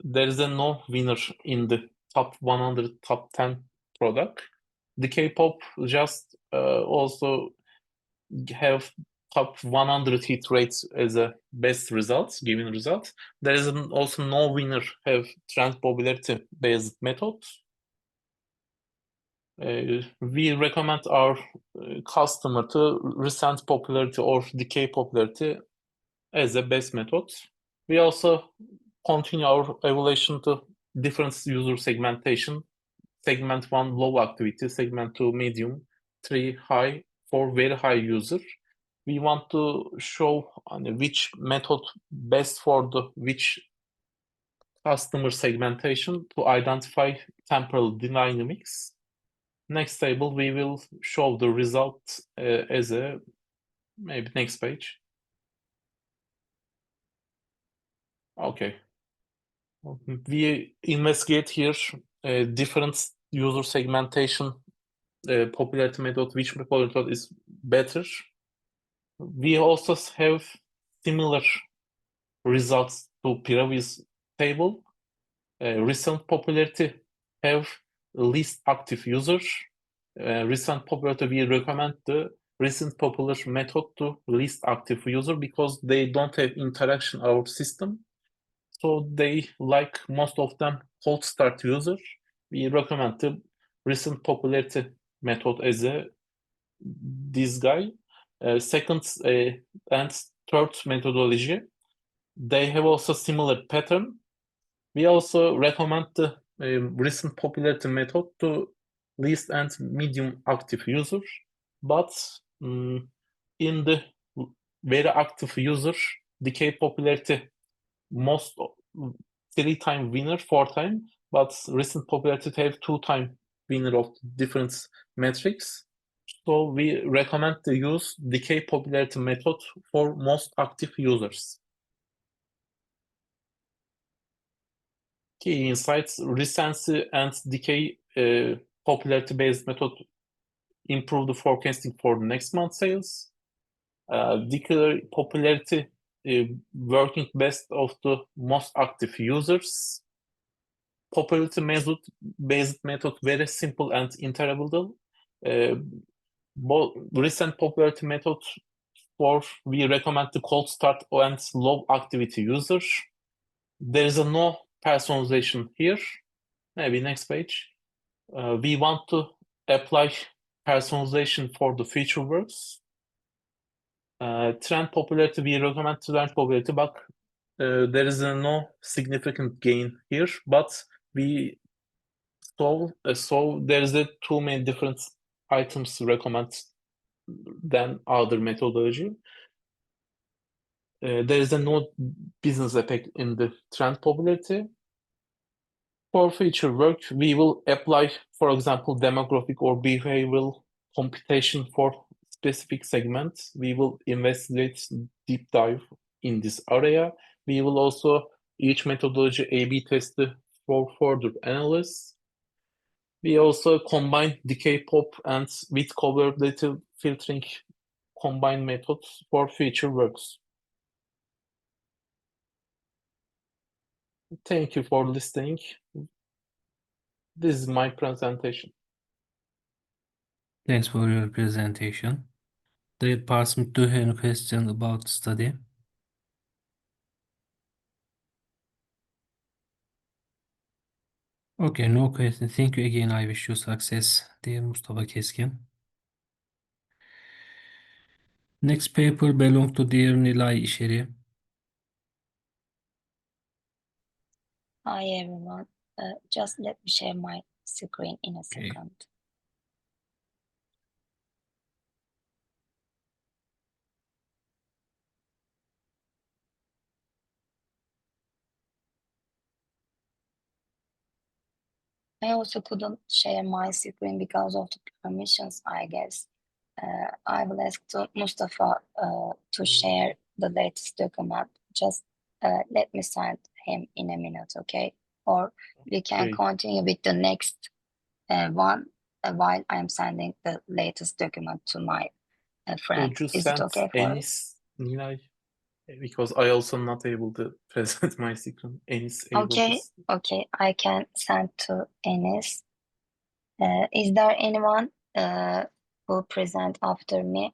Speaker 5: there is no winner in the top 100, top 10 product. The K-pop just also have top 100 hit rates as a best results, given results. There is also no winner have trend popularity based methods. We recommend our customer to recent popularity or decay popularity as a best method. We also continue our evaluation to different user segmentation. Segment 1 low activity, segment 2 medium, 3 high, 4 very high user. We want to show which method best for the which customer segmentation to identify temporal dynamics. Next table, we will show the result as a maybe next page. Okay. We investigate here different user segmentation popularity method, which popularity method is better. We also have similar results to previous table. Recent popularity have least active users. Recent popularity, we recommend the recent popular method to least active user because they don't have interaction our system. So they like most of them cold start user. We recommend the recent popularity method as this guy. Second and third methodology, they have also similar pattern. We also recommend the recent popularity method to least and medium active user, but in the very active user, decay popularity most 3-time winner, 4-time, but recent popularity have 2-time winner of different metrics. So we recommend to use decay popularity method for most active users. Key insights: recency and decay popularity-based method improve the forecasting for the next month sales. Decay popularity working best of the most active users. Popularity based method very simple and interpretable. Recent popularity method for we recommend the cold start and low activity users. There is no personalization here. Maybe next page. We want to apply personalization for the feature works. Trend popularity, we recommend trend popularity, but there is no significant gain here. But we saw there is too many different items recommend than other methodology. There is no business effect in the trend popularity. For feature work, we will apply, for example, demographic or behavioral computation for specific segments. We will investigate deep dive in this area. We will also each methodology A/B test for further analysis. We also combine decay pop and with collaborative filtering combined methods for feature works. Thank you for listening. This is my presentation.
Speaker 1: Thanks for your presentation. The department do have any question about the study? Okay, no question. Thank you again. I wish you success, dear Mustafa Keskin. Next paper belong to dear Nilay Işeri.
Speaker 6: Hi everyone. Just let me share my screen in a
Speaker 1: Okay.
Speaker 6: second. I also couldn't share my screen because of the permissions, I guess. I will ask to Mustafa to share the latest document. Just let me send him in a minute, okay? Or we can
Speaker 5: Okay.
Speaker 6: continue with the next one while I'm sending the latest document to my friend.
Speaker 5: Could you
Speaker 6: Is it
Speaker 5: send
Speaker 6: okay for you?
Speaker 5: Enis, Nilay? Because I also not able to present my screen. Enis able to
Speaker 6: Okay, okay, I can send to Enes. Is there anyone who present after me?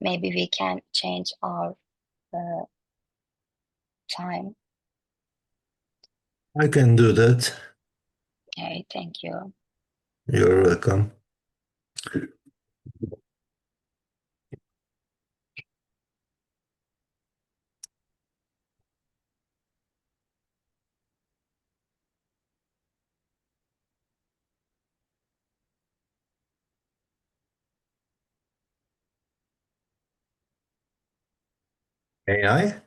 Speaker 6: Maybe we can change our time.
Speaker 7: I can do that.
Speaker 6: Okay, thank you.
Speaker 7: You're welcome. AI?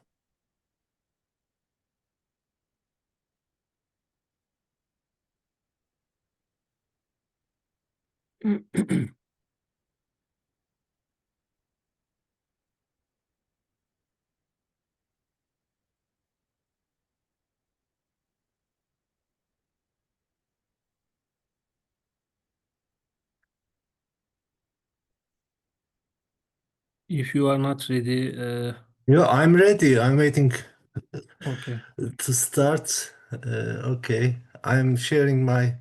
Speaker 1: If you are not ready,
Speaker 7: Yeah, I'm ready. I'm waiting
Speaker 1: okay.
Speaker 7: to start. Okay, I'm sharing my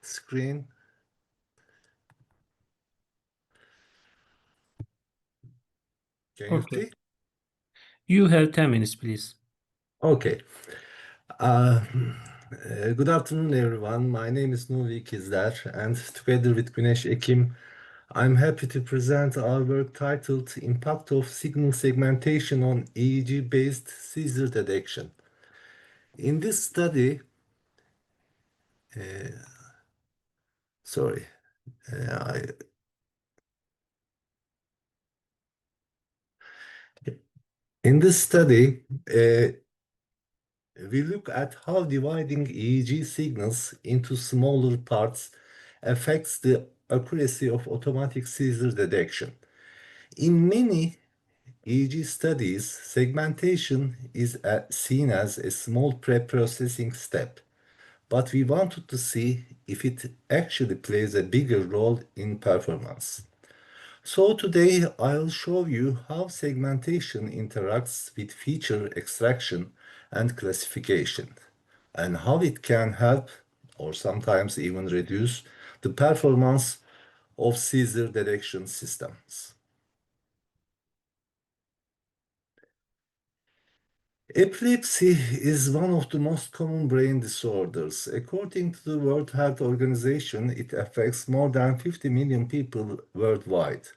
Speaker 7: screen. Can you
Speaker 1: Okay.
Speaker 7: see?
Speaker 1: You have 10 minutes, please.
Speaker 7: Okay. Uh, Good afternoon, everyone. My name is Nuri Kizler, and together with Güneş Ekim, I'm happy to present our work titled Impact of Signal Segmentation on EEG-Based Seizure Detection. In this study, sorry, I In this study, we look at how dividing EEG signals into smaller parts affects the accuracy of automatic seizure detection. In many EEG studies, segmentation is seen as a small pre-processing step, but we wanted to see if it actually plays a bigger role in performance. So today I'll show you how segmentation interacts with feature extraction and classification, and how it can help or sometimes even reduce the performance of seizure detection systems. Epilepsy is one of the most common brain disorders. According to the World Health Organization, it affects more than 50 million people worldwide.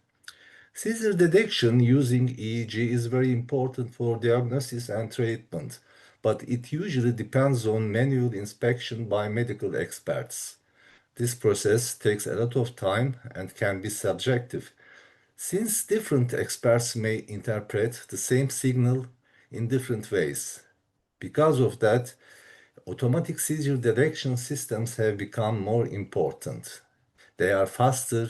Speaker 7: Seizure detection using EEG is very important for diagnosis and treatment, but it usually depends on manual inspection by medical experts. This process takes a lot of time and can be subjective, since different experts may interpret the same signal in different ways. Because of that, automatic seizure detection systems have become more important. They are faster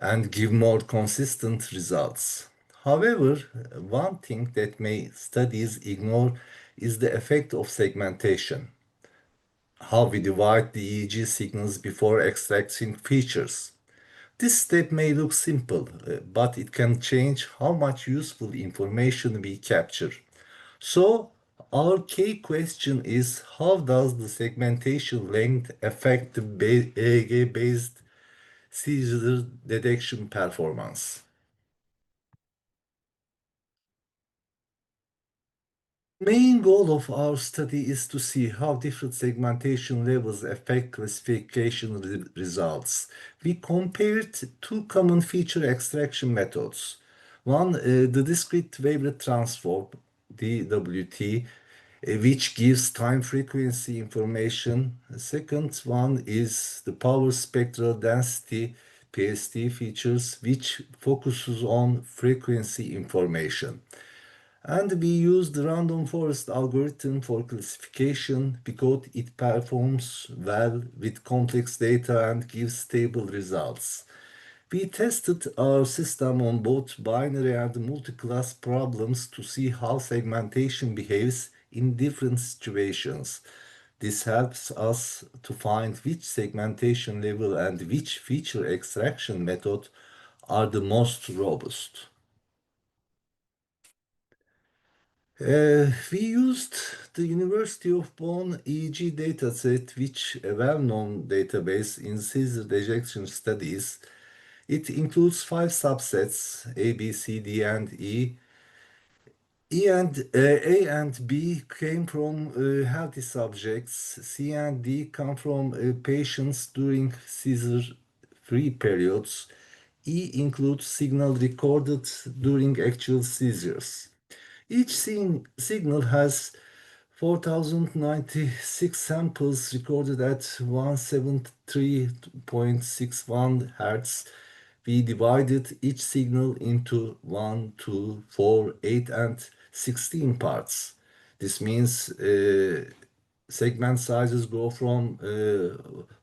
Speaker 7: and give more consistent results. However, one thing that may studies ignore is the effect of segmentation, how we divide the EEG signals before extracting features. This step may look simple, but it can change how much useful information we capture. So, our key question is, how does the segmentation length affect the EEG-based seizure detection performance? The main goal of our study is to see how different segmentation levels affect classification results. We compared two common feature extraction methods. One, the discrete wavelet transform, DWT, which gives time frequency information. The second one is the power spectral density, PST features, which focuses on frequency information. And we use the random forest algorithm for classification because it performs well with complex data and gives stable results. We tested our system on both binary and multi-class problems to see how segmentation behaves in different situations. This helps us to find which segmentation level and which feature extraction method are the most robust. We used the University of Bonn EEG dataset, which a well-known database in seizure detection studies. It includes 5 subsets, A, B, C, D, and E. A and B came from healthy subjects. C and D come from patients during seizure-free periods. E includes signal recorded during actual seizures. Each signal has 4,096 samples recorded at 173.61 Hz. We divided each signal into 1, 2, 4, 8, and 16 parts. This means segment sizes go from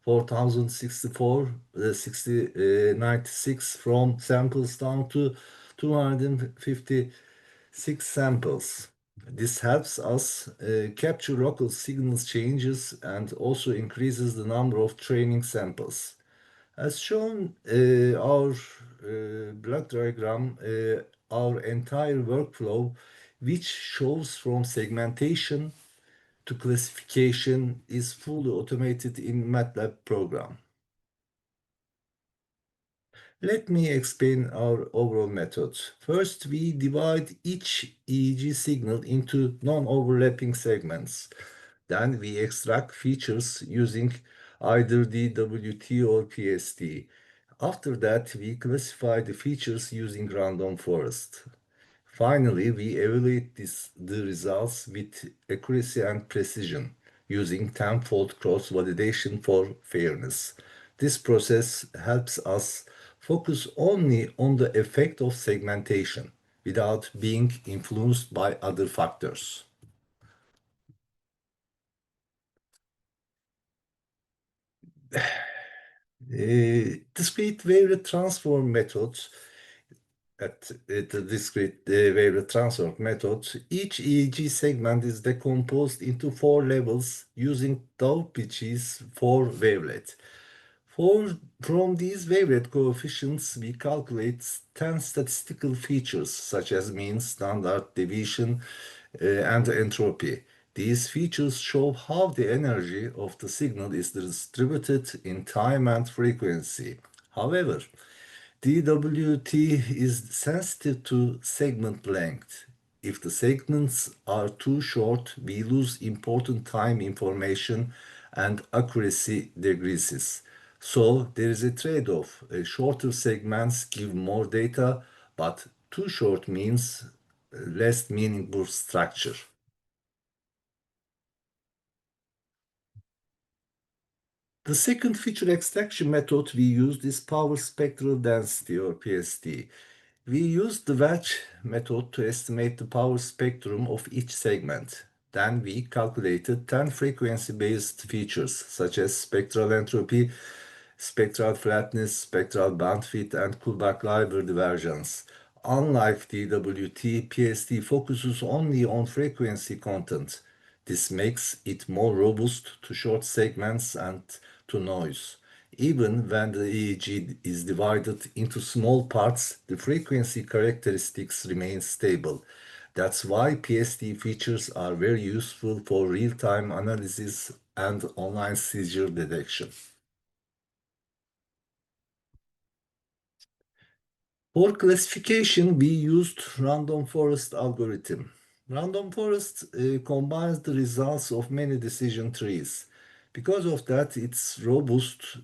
Speaker 7: 4064, 96 from samples down to 256 samples. This helps us capture local signal changes and also increases the number of training samples. As shown our block diagram, our entire workflow, which shows from segmentation to classification, is fully automated in MATLAB program. Let me explain our overall method. First, we divide each EEG signal into non-overlapping segments. Then we extract features using either DWT or PST. After that, we classify the features using random forest. Finally, we evaluate the results with accuracy and precision using tenfold cross-validation for fairness. This process helps us focus only on the effect of segmentation without being influenced by other factors. Discrete wavelet transform methods the discrete wavelet transform method, each EEG segment is decomposed into 4 levels using tau pitches for wavelet. From these wavelet coefficients, we calculate 10 statistical features such as mean, standard deviation, and entropy. These features show how the energy of the signal is distributed in time and frequency. However, DWT is sensitive to segment length. If the segments are too short, we lose important time information and accuracy decreases. So there is a trade-off. Shorter segments give more data, but too short means less meaningful structure. The second feature extraction method we used is power spectral density or PSD. We used the wedge method to estimate the power spectrum of each segment. Then we calculated 10 frequency-based features such as spectral entropy, spectral flatness, spectral bandwidth, and Kullback-Leibler divergence. Unlike DWT, PST focuses only on frequency content. This makes it more robust to short segments and to noise. Even when the EEG is divided into small parts, the frequency characteristics remain stable. That's why PST features are very useful for real-time analysis and online seizure detection. For classification, we used random forest algorithm. Random forest combines the results of many decision trees. Because of that, it's robust,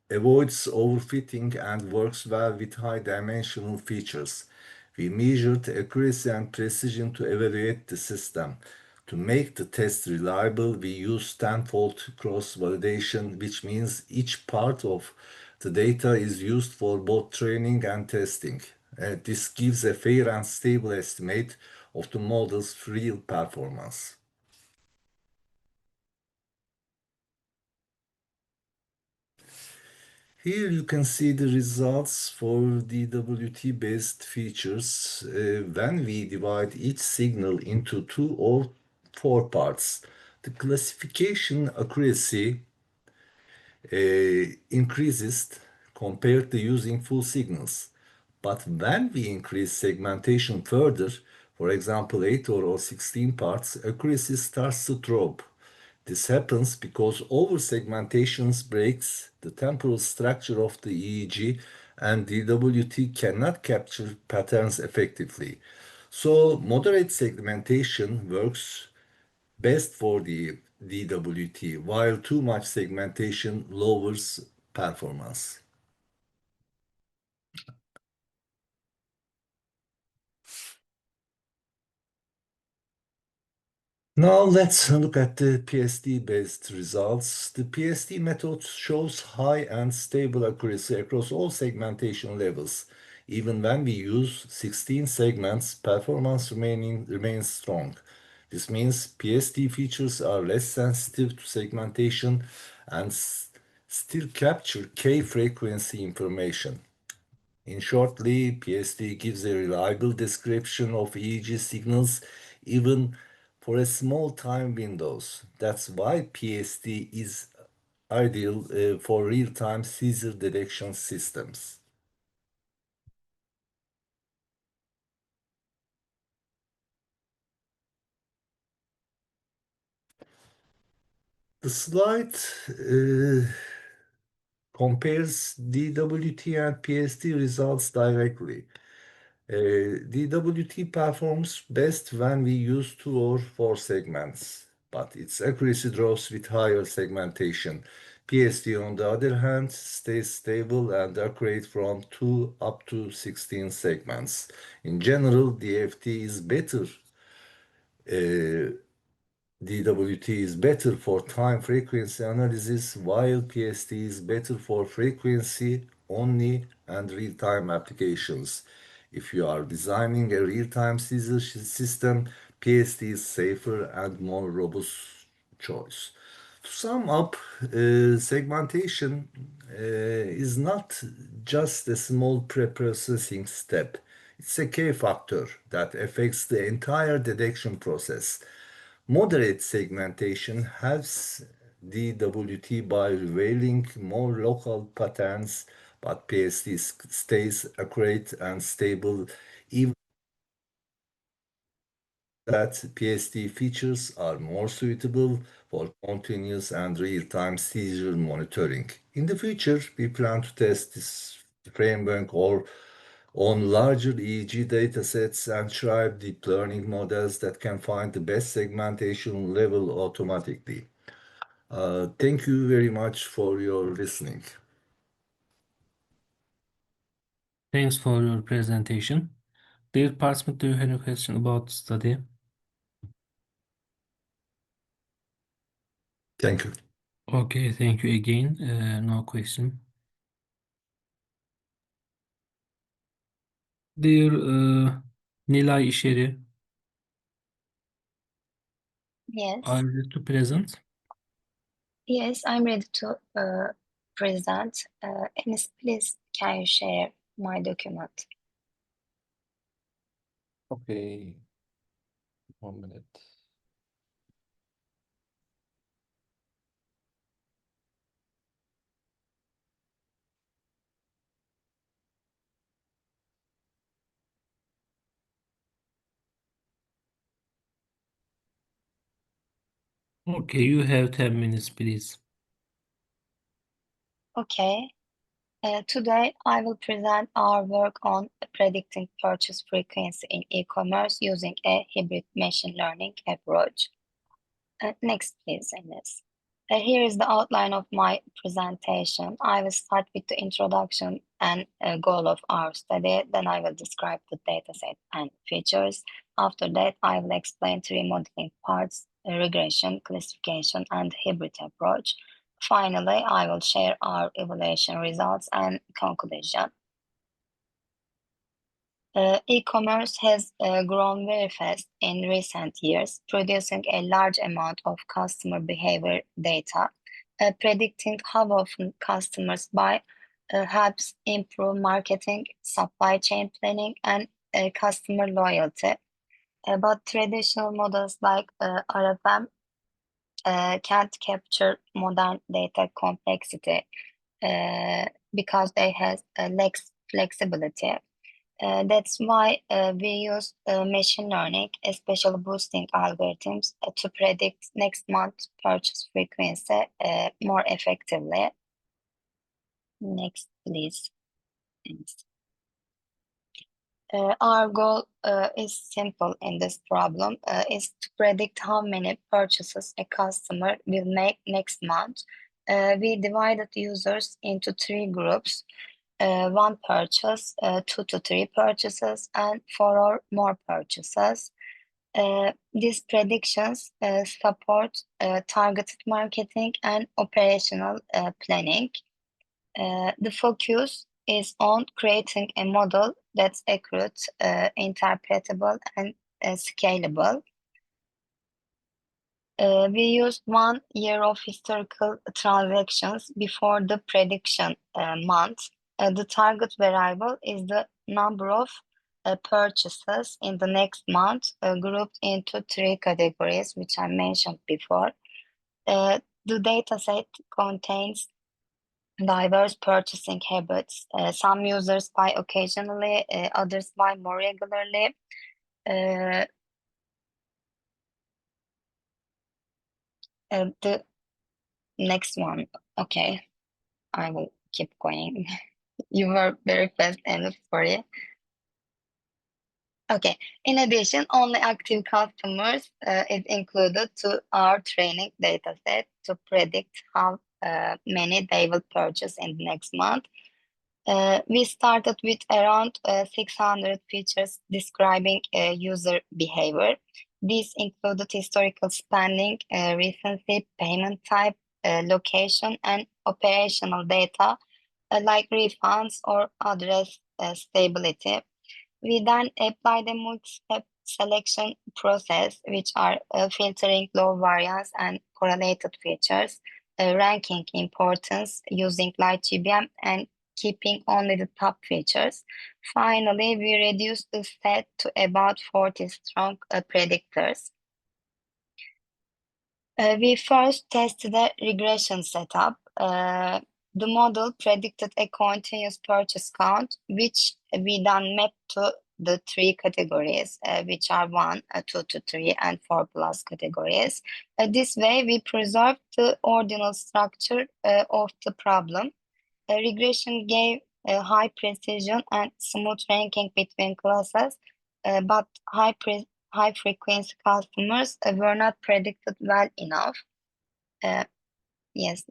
Speaker 7: avoids overfitting, and works well with high-dimensional features. We measured accuracy and precision to evaluate the system. To make the test reliable, we use tenfold cross-validation, which means each part of the data is used for both training and testing. This gives a fair and stable estimate of the model's real performance. Here you can see the results for DWT-based features when we divide each signal into 2 or 4 parts. The classification accuracy increases compared to using full signals. But when we increase segmentation further, for example 8 or 16 parts, accuracy starts to drop. This happens because over-segmentation breaks the temporal structure of the EEG and DWT cannot capture patterns effectively. So moderate segmentation works best for the DWT, while too much segmentation lowers performance. Now let's look at the PSD-based results. The PSD method shows high and stable accuracy across all segmentation levels. Even when we use 16 segments, performance remains strong. This means PSD features are less sensitive to segmentation and still capture K-frequency information. In shortly, PSD gives a reliable description of EEG signals even for a small time windows. That's why PSD is ideal for real-time seizure detection systems. The slide compares DWT and PSD results directly. DWT performs best when we use 2 or 4 segments, but its accuracy drops with higher segmentation. PSD, on the other hand, stays stable and accurate from 2 up to 16 segments. In general, DFT is better. DWT is better for time frequency analysis, while PSD is better for frequency only and real-time applications. If you are designing a real-time seizure system, PSD is safer and more robust choice. To sum up, segmentation is not just a small pre-processing step. It's a key factor that affects the entire detection process. Moderate segmentation helps DWT by revealing more local patterns, but PSD stays accurate and stable even that PSD features are more suitable for continuous and real-time seizure monitoring. In the future, we plan to test this framework on larger EEG datasets and try deep learning models that can find the best segmentation level automatically. Thank you very much for your listening.
Speaker 1: Thanks for your presentation. Dear participant, do you have a question about the study?
Speaker 7: Thank you.
Speaker 1: Okay, thank you again. No question. Dear Nilay İşeri,
Speaker 6: Yes.
Speaker 1: are you to present?
Speaker 6: Yes, I'm ready to present. Enis, please, can you share my document?
Speaker 4: Okay. 1 minute.
Speaker 1: Okay, you have 10 minutes, please.
Speaker 6: Okay. Today, I will present our work on predicting purchase frequency in e-commerce using a hybrid machine learning approach. Next, please, Enes. Here is the outline of my presentation. I will start with the introduction and goal of our study. Then I will describe the dataset and features. After that, I will explain 3 modeling parts: regression, classification, and hybrid approach. Finally, I will share our evaluation results and conclusion. E-commerce has grown very fast in recent years, producing a large amount of customer behavior data. Predicting how often customers buy helps improve marketing, supply chain planning, and customer loyalty. But traditional models like RFM can't capture modern data complexity because they have less flexibility. That's why we use machine learning, especially boosting algorithms, to predict next month's purchase frequency more effectively. Next, please. Thanks. Our goal is simple in this problem, is to predict how many purchases a customer will make next month. We divided users into 3 groups. 1 purchase, 2 to 3 purchases, and 4 or more purchases. These predictions support targeted marketing and operational planning. The focus is on creating a model that's accurate, interpretable, and scalable. We used 1 year of historical transactions before the prediction month. The target variable is the number of purchases in the next month, grouped into 3 categories, which I mentioned before. The dataset contains diverse purchasing habits. Some users buy occasionally, others buy more regularly. The next one, okay, I will keep going. You were very fast and sorry. Okay, in addition, only active customers is included to our training dataset to predict how many they will purchase in the next month. We started with around 600 features describing user behavior. These included historical spending, recency, payment type, location, and operational data like refunds or address stability. We then applied a multi-step selection process, which are filtering low variance and correlated features, ranking importance using light GBM, and keeping only the top features. Finally, we reduced the set to about 40 strong predictors. We first tested a regression setup. The model predicted a continuous purchase count, which we then mapped to the 3 categories, which are 1, 2 to 3, and 4 plus categories. This way, we preserved the ordinal structure of the problem. Regression gave high precision and smooth ranking between classes, but high frequency customers were not predicted well enough. Yes,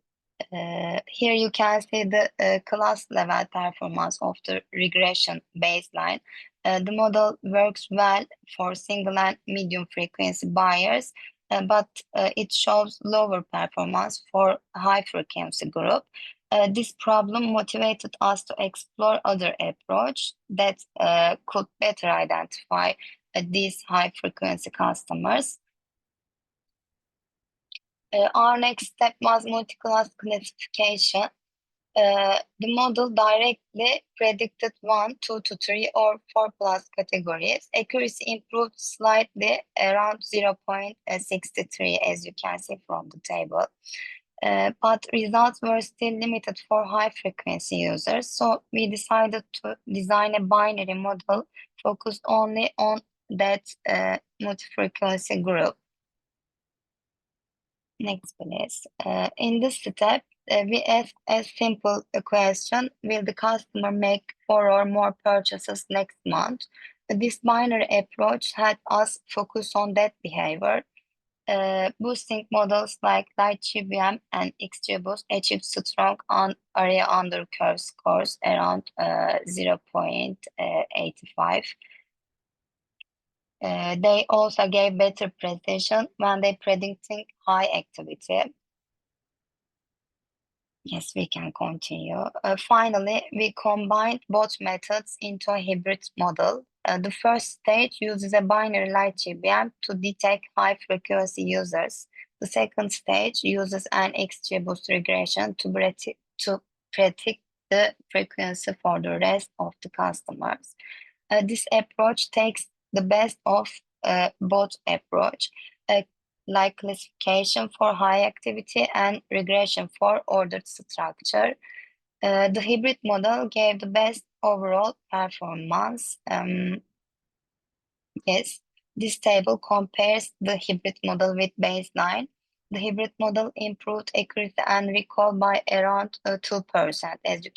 Speaker 6: here you can see the class level performance of the regression baseline. The model works well for single and medium frequency buyers, but it shows lower performance for high frequency group. This problem motivated us to explore other approach that could better identify these high frequency customers. Our next step was multi-class classification. The model directly predicted 1, 2 to 3, or 4 plus categories. Accuracy improved slightly, around 0.63, as you can see from the table. But results were still limited for high frequency users, so we decided to design a binary model focused only on that multi-frequency group. Next, please. In this step, we ask a simple question: will the customer make 4 or more purchases next month? This binary approach helped us focus on that behavior. Boosting models like Light GBM and XGBoost achieved strong area under curve scores around 0.85. They also gave better precision when they predicting high activity. Yes, we can continue. Finally, we combined both methods into a hybrid model. The first stage uses a binary light GBM to detect high-frequency users. The second stage uses an XGBoost regression to predict the frequency for the rest of the customers. This approach takes the best of both approach, like classification for high activity and regression for ordered structure. The hybrid model gave the best overall performance. Yes, this table compares the hybrid model with baseline. The hybrid model improved accuracy and recall by around 2%, as you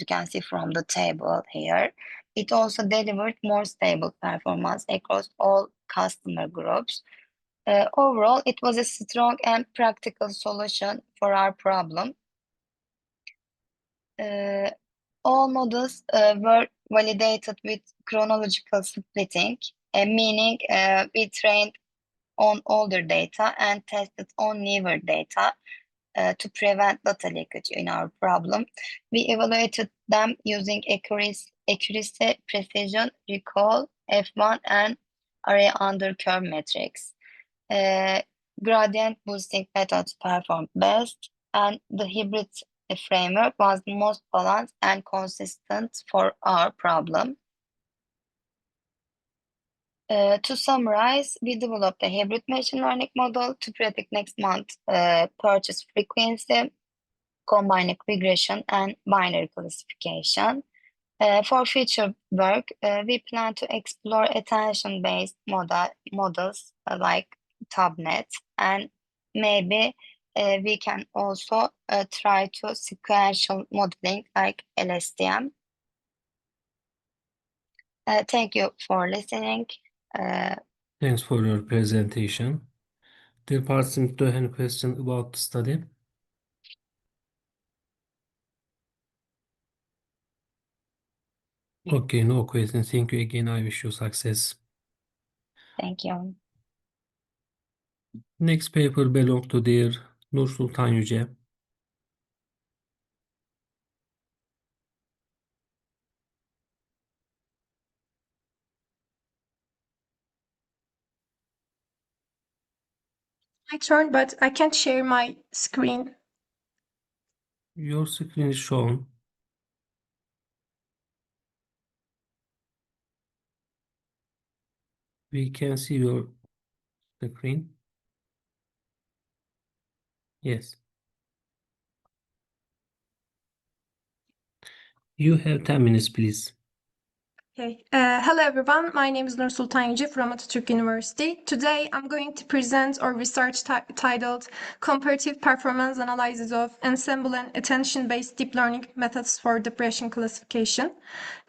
Speaker 6: can see from the table here. It also delivered more stable performance across all customer groups. Overall, it was a strong and practical solution for our problem. All models were validated with chronological splitting, meaning we trained on older data and tested on newer data to prevent data leakage in our problem. We evaluated them using accuracy, precision, recall, F1, and array under curve metrics. Gradient boosting methods performed best, and the hybrid framework was the most balanced and consistent for our problem. To summarize, we developed a hybrid machine learning model to predict next month purchase frequency, combining regression and binary classification. For future work, we plan to explore attention-based models like TabNet, and maybe we can also try to sequential modeling like LSTM. Thank you for listening.
Speaker 1: Thanks for your presentation. Dear participants, do you have any question about the study? Okay, no question. Thank you again. I wish you success.
Speaker 6: Thank you.
Speaker 1: Next paper belongs to dear Nur Sultan Yüce.
Speaker 8: My turn, but I can't share my screen.
Speaker 1: Your screen is shown. We can see your screen. Yes. You have 10 minutes, please.
Speaker 8: Okay. Hello everyone, my name is Nur Sultan Yüce from Atatürk University. Today I'm going to present our research titled Comparative Performance Analysis of Ensemble and Attention-Based Deep Learning Methods for Depression Classification.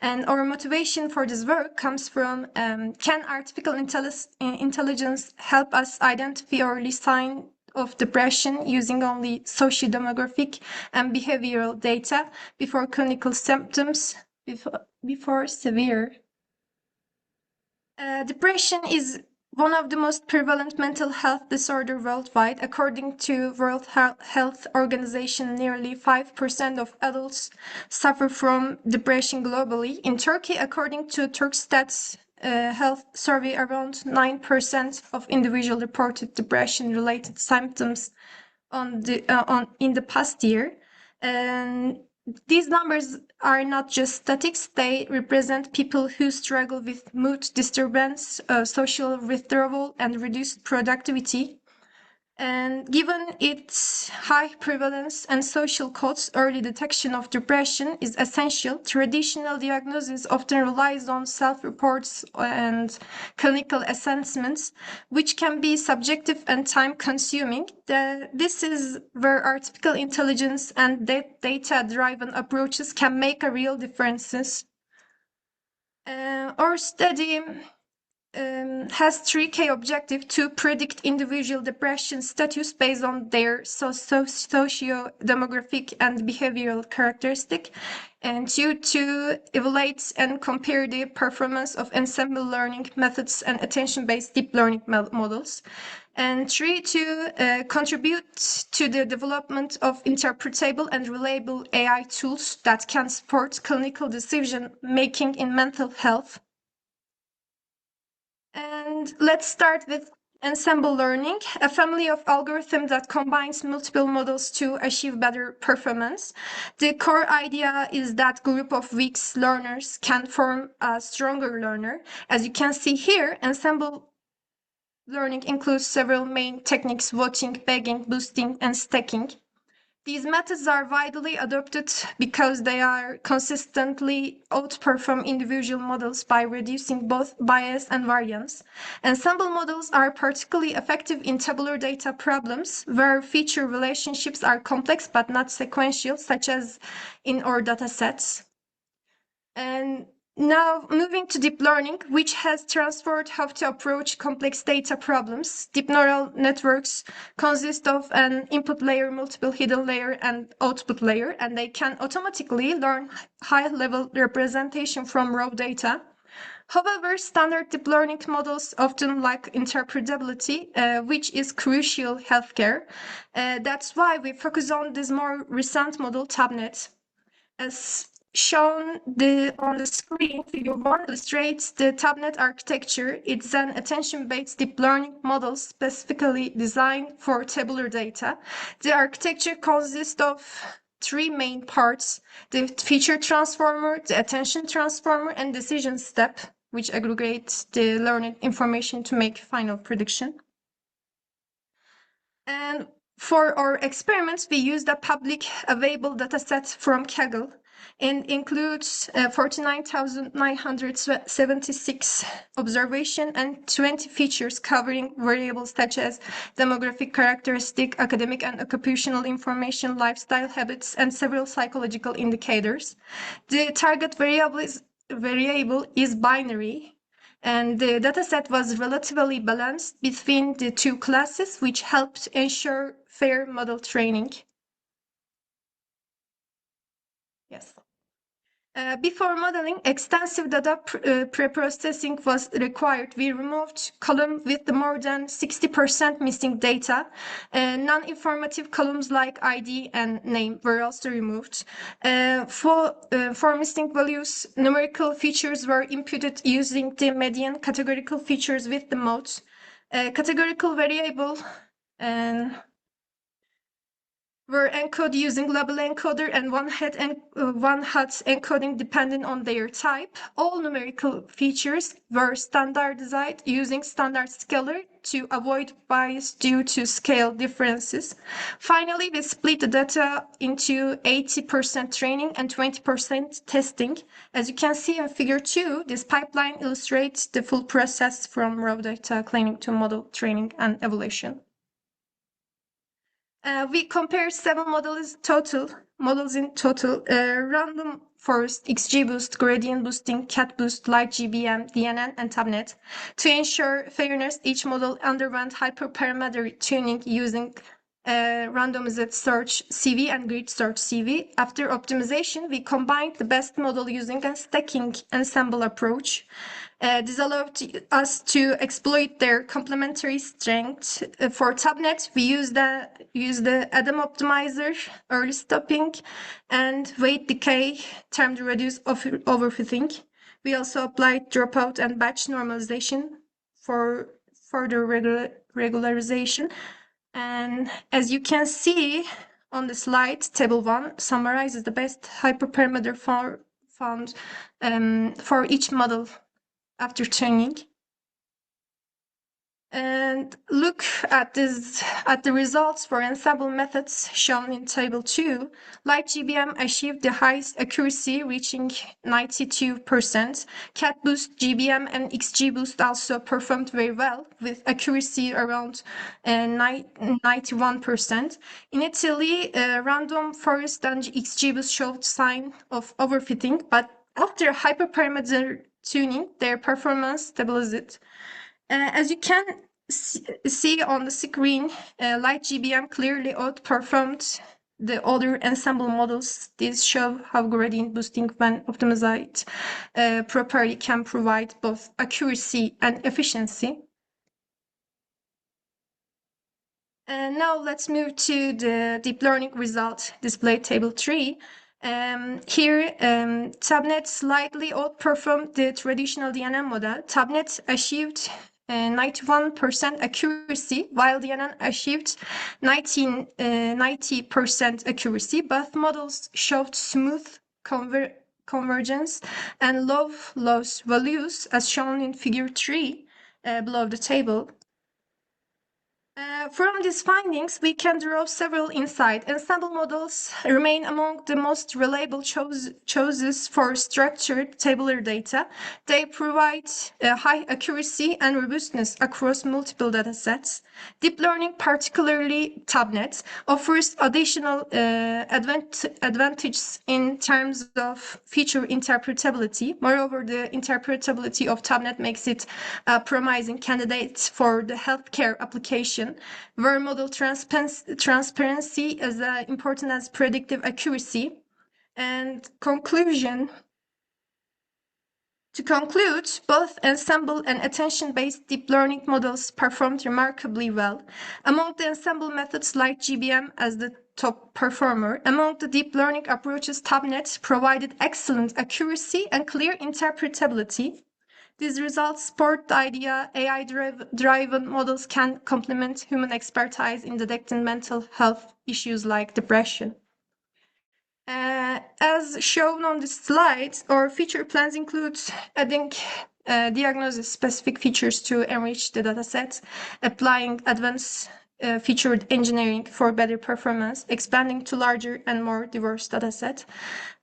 Speaker 8: And our motivation for this work comes from can artificial intelligence help us identify early signs of depression using only sociodemographic and behavioral data before clinical symptoms before severe. Depression is one of the most prevalent mental health disorder worldwide. According to World Health Organization, nearly 5% of adults suffer from depression globally. In Turkey, according to Turkstat's health survey, around 9% of individuals reported depression-related symptoms in the past year. And these numbers are not just statistics, they represent people who struggle with mood disturbance, social withdrawal, and reduced productivity. And given its high prevalence and social costs, early detection of depression is essential. Traditional diagnosis often relies on self-reports and clinical assessments, which can be subjective and time-consuming. This is where artificial intelligence and data-driven approaches can make a real difference. Our study has three key objectives: to predict individual depression status based on their socio-demographic and behavioral characteristic, and two, to evaluate and compare the performance of ensemble learning methods and attention-based deep learning models, and three, to contribute to the development of interpretable and reliable AI tools that can support clinical decision making in mental health. And let's start with ensemble learning, a family of algorithms that combines multiple models to achieve better performance. The core idea is that group of weak learners can form a stronger learner. As you can see here, ensemble learning includes several main techniques: voting, bagging, boosting, and stacking. These methods are widely adopted because they are consistently outperform individual models by reducing both bias and variance. Ensemble models are particularly effective in tabular data problems where feature relationships are complex but not sequential, such as in our datasets. And now moving to deep learning, which has transformed how to approach complex data problems. Deep neural networks consist of an input layer, multiple hidden layer, and output layer, and they can automatically learn high-level representation from raw data. However, standard deep learning models often lack interpretability, which is crucial healthcare. That's why we focus on this more recent model, TabNet. As shown on the screen, figure 1 illustrates the TabNet architecture. It's an attention-based deep learning model specifically designed for tabular data. The architecture consists of three main parts: the feature transformer, the attention transformer, and decision step, which aggregates the learned information to make final prediction. And for our experiments, we used a public available dataset from Kaggle and includes 49,976 observations and 20 features covering variables such as demographic characteristic, academic and occupational information, lifestyle habits, and several psychological indicators. The target variable is binary, and the dataset was relatively balanced between the two classes, which helped ensure fair model training. Yes. Before modeling, extensive data pre-processing was required. We removed columns with more than 60% missing data. Non-informative columns like ID and name were also removed. For missing values, numerical features were imputed using the median, categorical features with the modes. Categorical variable were encoded using label encoder and one-hot encoding depending on their type. All numerical features were standardized using standard scalar to avoid bias due to scale differences. Finally, we split the data into 80% training and 20% testing. As you can see in figure 2, this pipeline illustrates the full process from raw data cleaning to model training and evaluation. We compare 7 models in total: random forest, XGBoost, gradient boosting, CatBoost, LightGBM, DNN, and TabNet. To ensure fairness, each model underwent hyperparameter tuning using randomized search CV and grid search CV. After optimization, we combined the best model using a stacking ensemble approach. This allowed us to exploit their complementary strengths. For TabNet, we used the Adam optimizer, early stopping, and weight decay term to reduce overfitting. We also applied dropout and batch normalization for further regularization. And as you can see on the slide, table 1 summarizes the best hyperparameter found for each model after training. And look at the results for ensemble methods shown in table 2. LightGBM achieved the highest accuracy, reaching 92%. CatBoost, GBM, and XGBoost also performed very well, with accuracy around 91%. Initially, random forest and XGBoost showed sign of overfitting, but after hyperparameter tuning their performance stabilized. As you can see on the screen, Light GBM clearly outperformed the other ensemble models. These show how gradient boosting, when optimized properly, can provide both accuracy and efficiency. And now let's move to the deep learning result displayed table 3. Here, TabNet slightly outperformed the traditional DNN model. TabNet achieved 91% accuracy, while DNN achieved 90% accuracy. Both models showed smooth convergence and low loss values, as shown in figure 3 below the table. From these findings, we can draw several insights. Ensemble models remain among the most reliable choices for structured tabular data. They provide high accuracy and robustness across multiple datasets. Deep learning, particularly TabNet, offers additional advantages in terms of feature interpretability. Moreover, the interpretability of TabNet makes it a promising candidate for the healthcare application, where model transparency is as important as predictive accuracy. And to conclude, both ensemble and attention-based deep learning models performed remarkably well. Among the ensemble methods, Light GBM as the top performer. Among the deep learning approaches, TabNet provided excellent accuracy and clear interpretability. These results support the idea AI-driven models can complement human expertise in detecting mental health issues like depression. As shown on this slide, our feature plans include adding diagnosis-specific features to enrich the dataset, applying advanced featured engineering for better performance, expanding to larger and more diverse dataset,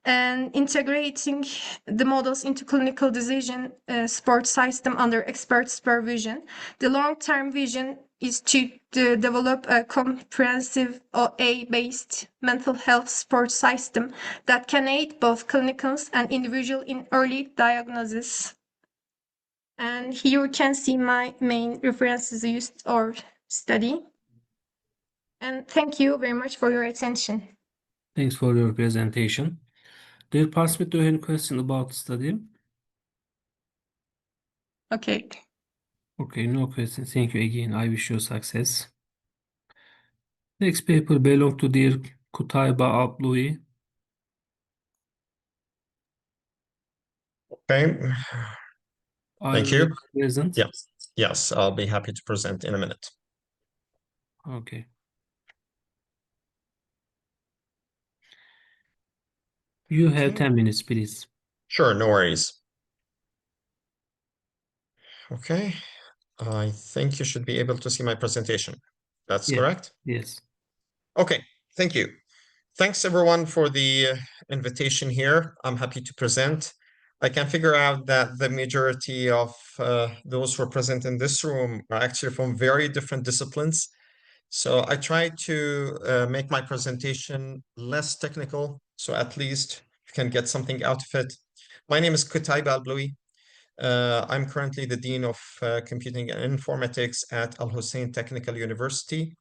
Speaker 8: and integrating the models into clinical decision support system under expert supervision. The long-term vision is to develop a comprehensive AI-based mental health support system that can aid both clinicians and individuals in early diagnosis. And here you can see my main references used or study. And thank you very much for your attention.
Speaker 1: Thanks for your presentation. Dear participant, do you have any question about the study?
Speaker 8: Okay.
Speaker 1: Okay, no questions. Thank you again. I wish you success. Next paper belong to dear Kutayba Abloui.
Speaker 9: Okay,
Speaker 1: Are
Speaker 9: thank you.
Speaker 1: Present?
Speaker 9: Yes, I'll be happy to present in a minute.
Speaker 1: Okay. You have 10 minutes, please.
Speaker 9: Sure, no worries. Okay, I think you should be able to see my presentation. That's
Speaker 1: Yeah.
Speaker 9: correct?
Speaker 1: Yes.
Speaker 9: Okay, thank you. Thanks everyone for the invitation here. I'm happy to present. I can figure out that the majority of those who are present in this room are actually from very different disciplines. So I try to make my presentation less technical, so at least you can get something out of it. My name is Kutayba Abloui. I'm currently the Dean of Computing and Informatics at Al Hussein Technical University,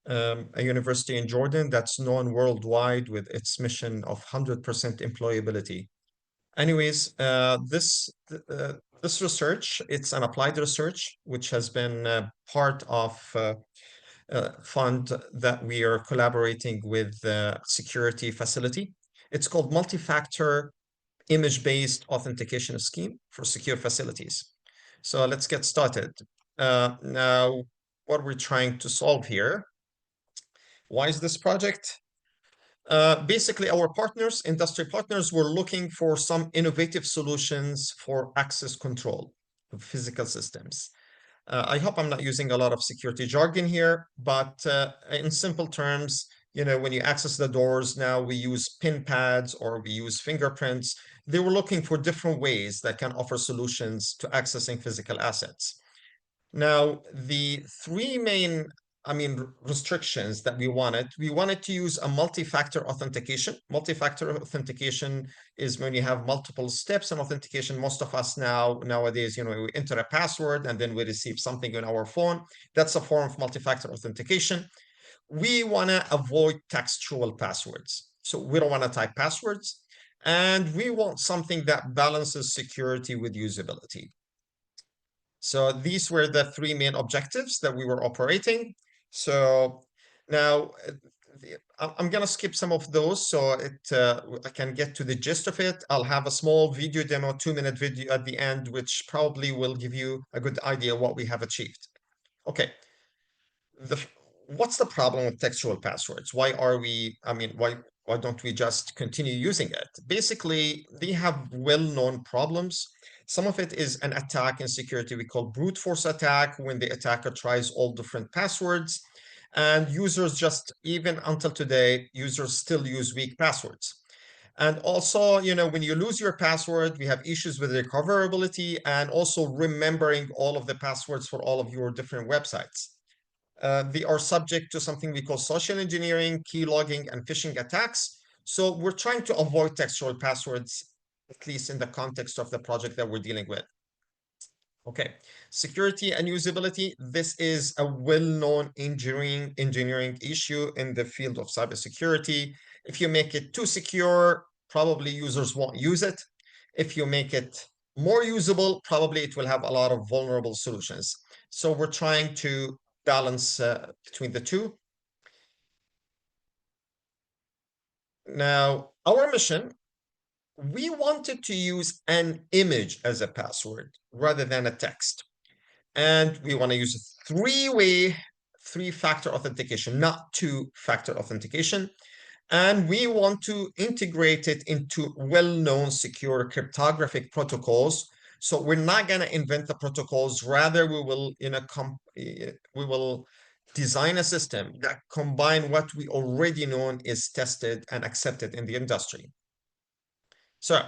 Speaker 9: a university in Jordan that's known worldwide with its mission of 100% employability. Anyways, this research, it's an applied research, which has been part of fund that we are collaborating with the security facility. It's called multi-factor image-based authentication scheme for secure facilities. So let's get started. Now, what we're trying to solve here. Why is this project? Basically, our partners, industry partners, were looking for some innovative solutions for access control of physical systems. I hope I'm not using a lot of security jargon here, but in simple terms, when you access the doors, now we use pin pads or we use fingerprints. They were looking for different ways that can offer solutions to accessing physical assets. Now, the three main restrictions that we wanted. We wanted to use a multi-factor authentication. Multi-factor authentication is when you have multiple steps in authentication. Most of us nowadays, we enter a password and then we receive something on our phone. That's a form of multi-factor authentication. We want to avoid textual passwords. So we don't want to type passwords. And we want something that balances security with usability. So these were the three main objectives that we were operating. So now I'm going to skip some of those so I can get to the gist of it. I'll have a small video demo, 2-minute video at the end, which probably will give you a good idea what we have achieved. Okay. What's the problem with textual passwords? Why don't we just continue using it? Basically, they have well-known problems. Some of it is an attack in security we call brute force attack, when the attacker tries all different passwords. And users even until today, users still use weak passwords. And also, when you lose your password, we have issues with recoverability and also remembering all of the passwords for all of your different websites. They are subject to something we call social engineering, key logging, and phishing attacks. So we're trying to avoid textual passwords, at least in the context of the project that we're dealing with. Okay, security and usability. This is a well-known engineering issue in the field of cybersecurity. If you make it too secure, probably users won't use it. If you make it more usable, probably it will have a lot of vulnerable solutions. So we're trying to balance between the two. Now, our mission, we wanted to use an image as a password rather than a text. And we want to use a three-factor authentication, not two-factor authentication. And we want to integrate it into well-known secure cryptographic protocols. So we're not going to invent the protocols. Rather, we will design a system that combine what we already know is tested and accepted in the industry. So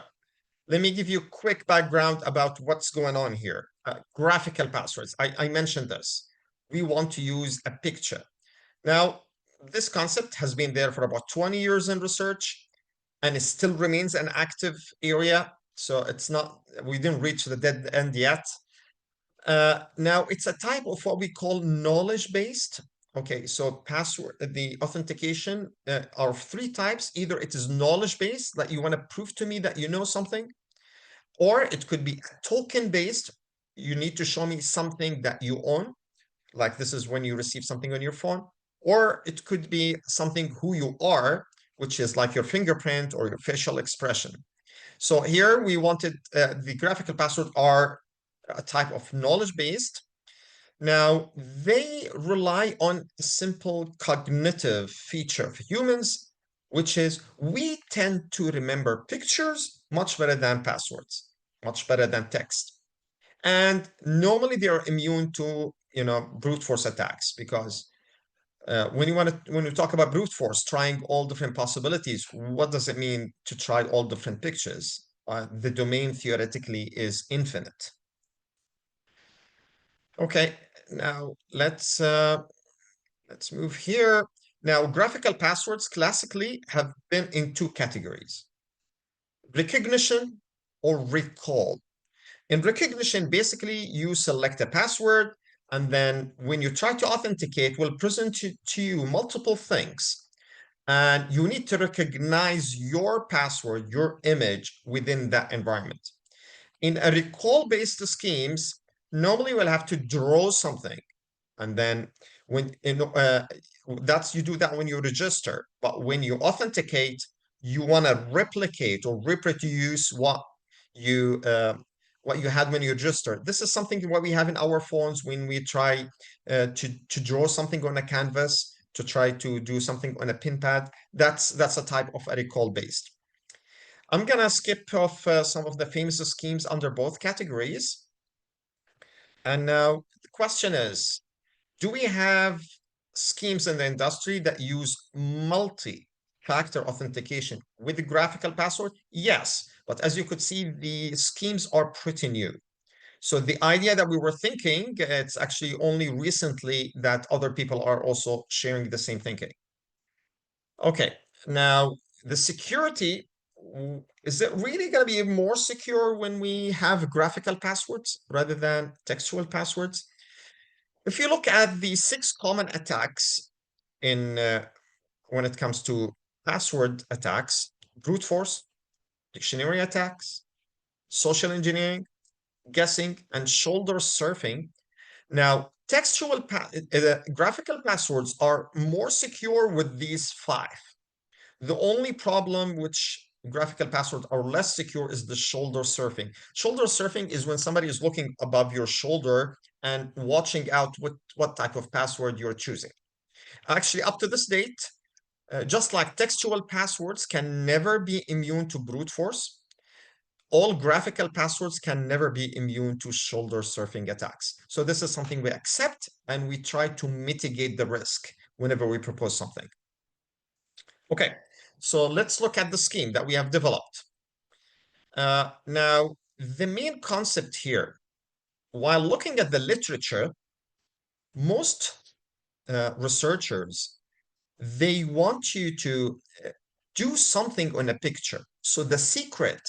Speaker 9: let me give you a quick background about what's going on here. Graphical passwords. I mentioned this. We want to use a picture. Now, this concept has been there for about 20 years in research, and it still remains an active area. So we didn't reach the dead end yet. Now, it's a type of what we call knowledge-based. Okay, so the authentication are of three types. Either it is knowledge-based, that you want to prove to me that you know something, or it could be token-based. You need to show me something that you own, like this is when you receive something on your phone, or it could be something who you are, which is like your fingerprint or your facial expression. So here we wanted the graphical password are a type of knowledge-based. Now, they rely on a simple cognitive feature of humans, which is we tend to remember pictures much better than passwords, much better than text. And normally they are immune to, brute force attacks, because when you talk about brute force, trying all different possibilities, what does it mean to try all different pictures? The domain theoretically is infinite. Okay, now let's move here. Now, graphical passwords classically have been in two categories: recognition or recall. In recognition, basically you select a password, and then when you try to authenticate, we'll present to you multiple things. And you need to recognize your password, your image within that environment. In a recall-based schemes, normally we'll have to draw something. And then you do that when you register. But when you authenticate, you want to replicate or reproduce what you had when you registered. This is something what we have in our phones when we try to draw something on a canvas, to try to do something on a pin pad. That's a type of a recall based. I'm gonna skip off some of the famous schemes under both categories. And now the question is, do we have schemes in the industry that use multi-factor authentication with the graphical password? Yes, but as you could see, the schemes are pretty new. So the idea that we were thinking, it's actually only recently that other people are also sharing the same thinking. Okay, now the security, is it really going to be more secure when we have graphical passwords rather than textual passwords? If you look at the 6 common attacks in when it comes to password attacks: brute force, dictionary attacks, social engineering, guessing, and shoulder surfing. Now, graphical passwords are more secure with these 5. The only problem which graphical passwords are less secure is the shoulder surfing. Shoulder surfing is when somebody is looking above your shoulder and watching out what type of password you're choosing. Actually, up to this date, just like textual passwords can never be immune to brute force, all graphical passwords can never be immune to shoulder surfing attacks. So this is something we accept, and we try to mitigate the risk whenever we propose something. Okay, so let's look at the scheme that we have developed. Now, the main concept here, while looking at the literature, most researchers, they want you to do something on a picture. So the secret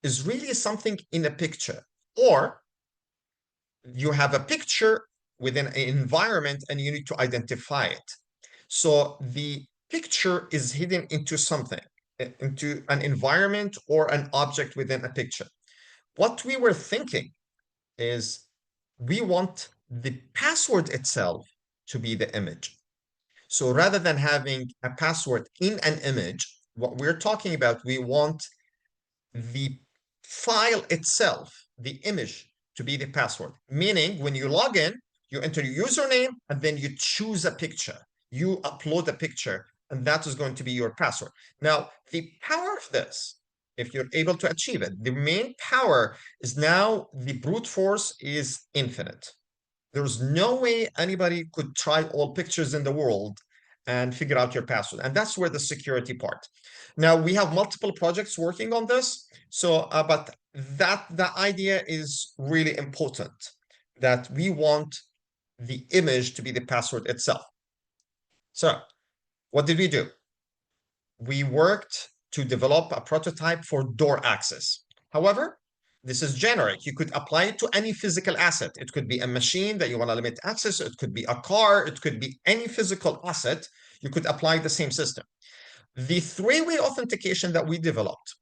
Speaker 9: is really something in a picture, or you have a picture within an environment and you need to identify it. So the picture is hidden into something, into an environment or an object within a picture. What we were thinking is we want the password itself to be the image. So rather than having a password in an image, what we're talking about, we want the file itself, the image, to be the password. Meaning, when you log in, you enter your username and then you choose a picture. You upload a picture, and that is going to be your password. Now, the power of this, if you're able to achieve it, the main power is now the brute force is infinite. There's no way anybody could try all pictures in the world and figure out your password. And that's where the security part. Now, we have multiple projects working on this. So, but the idea is really important, that we want the image to be the password itself. So what did we do? We worked to develop a prototype for door access. However, this is generic. You could apply it to any physical asset. It could be a machine that you want to limit access. It could be a car. It could be any physical asset. You could apply the same system. The three-way authentication that we developed,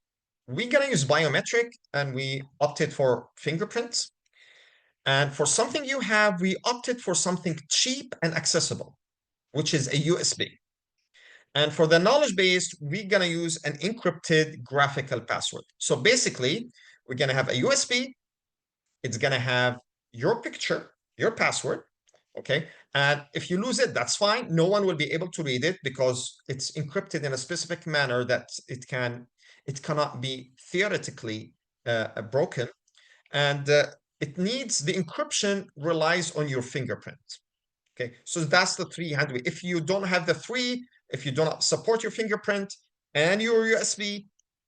Speaker 9: we're going to use biometric, and we opted for fingerprints. And for something you have, we opted for something cheap and accessible, which is a USB. And for the knowledge base, we're going to use an encrypted graphical password. So basically, we're going to have a USB. It's going to have your picture, your password, okay? And if you lose it, that's fine. No one will be able to read it because it's encrypted in a specific manner that it cannot be theoretically broken. And it needs, the encryption relies on your fingerprint. Okay, so that's the 3 handway. If you don't have the 3, if you do not support your fingerprint and your USB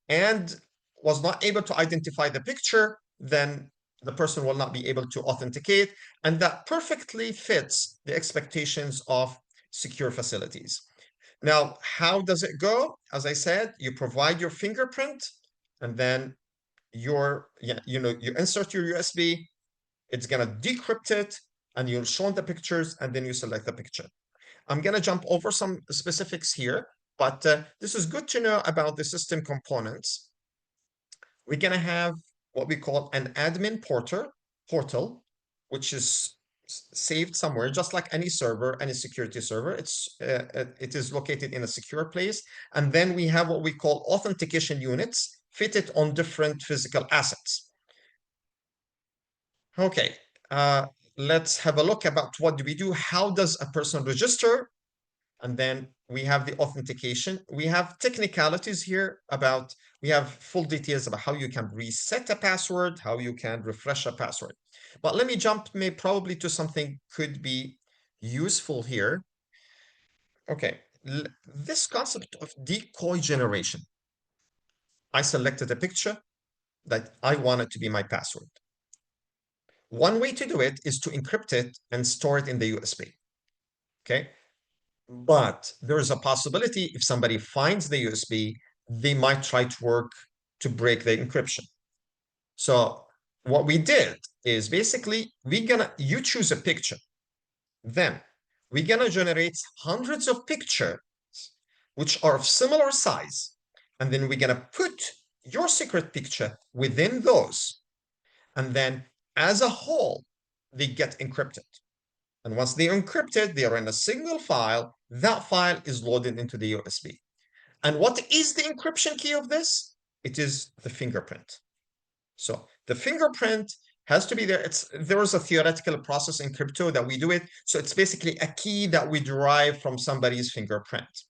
Speaker 9: and was not able to identify the picture, then the person will not be able to authenticate. And that perfectly fits the expectations of secure facilities. Now, how does it go? As I said, you provide your fingerprint, and then you insert your USB. It's going to decrypt it, and you'll show the pictures, and then you select the picture. I'm going to jump over some specifics here, but this is good to know about the system components. We're going to have what we call an admin portal, which is saved somewhere, just like any server, any security server. It is located in a secure place. And then we have what we call authentication units fitted on different physical assets. Okay, let's have a look about what do we do. How does a person register? And then we have the authentication. We have technicalities here about, we have full details about how you can reset a password, how you can refresh a password. But let me jump probably to something could be useful here. Okay, this concept of decoy generation. I selected a picture that I wanted to be my password. One way to do it is to encrypt it and store it in the USB. Okay. But there is a possibility if somebody finds the USB, they might try to work to break the encryption. So what we did is basically you choose a picture. Then we're gonna generate hundreds of pictures which are of similar size. And then we're gonna put your secret picture within those. And then as a whole, they get encrypted. And once they're encrypted, they are in a single file. That file is loaded into the USB. And what is the encryption key of this? It is the fingerprint. So the fingerprint has to be there. There is a theoretical process in crypto that we do it. So it's basically a key that we derive from somebody's fingerprint.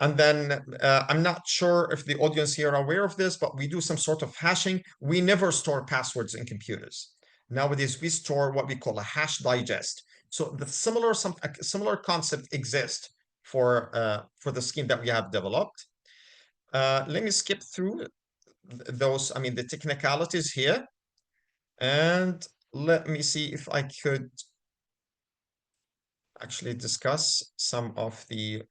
Speaker 9: And then I'm not sure if the audience here are aware of this, but we do some sort of hashing. We never store passwords in computers. Nowadays, we store what we call a hash digest. So the similar concept exists for the scheme that we have developed. Let me skip through those, the technicalities here. And let me see if I could actually discuss some of the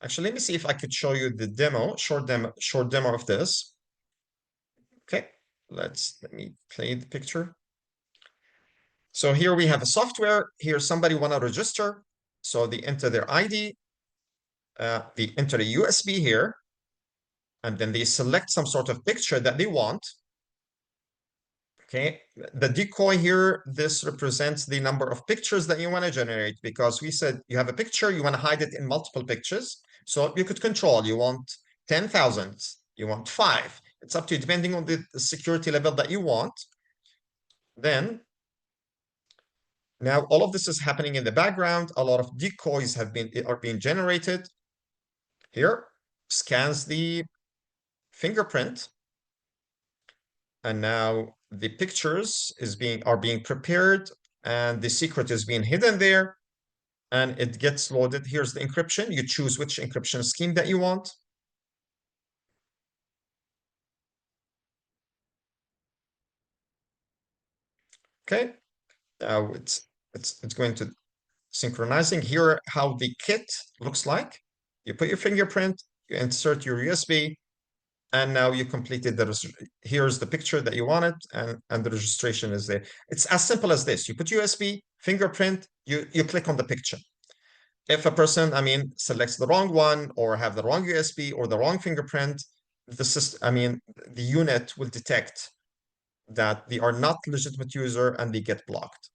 Speaker 9: Actually, let me see if I could show you the short demo of this. Okay, let me play the picture. So here we have a software. Here somebody want to register. So they enter their ID. They enter a USB here. And then they select some sort of picture that they want. Okay, the decoy here, this represents the number of pictures that you want to generate, because we said you have a picture, you want to hide it in multiple pictures. So you could control, you want 10,000, you want 5. It's up to you, depending on the security level that you want. Then, now all of this is happening in the background. A lot of decoys are being generated. Here, scans the fingerprint. And now the pictures are being prepared, and the secret is being hidden there, and it gets loaded. Here's the encryption. You choose which encryption scheme that you want. Okay, now it's going to synchronizing. Here how the kit looks like. You put your fingerprint, you insert your USB, and now you completed here's the picture that you wanted, and the registration is there. It's as simple as this. You put USB, fingerprint, you click on the picture. If a person, selects the wrong one, or have the wrong USB or the wrong fingerprint, the unit will detect that they are not legitimate user and they get blocked.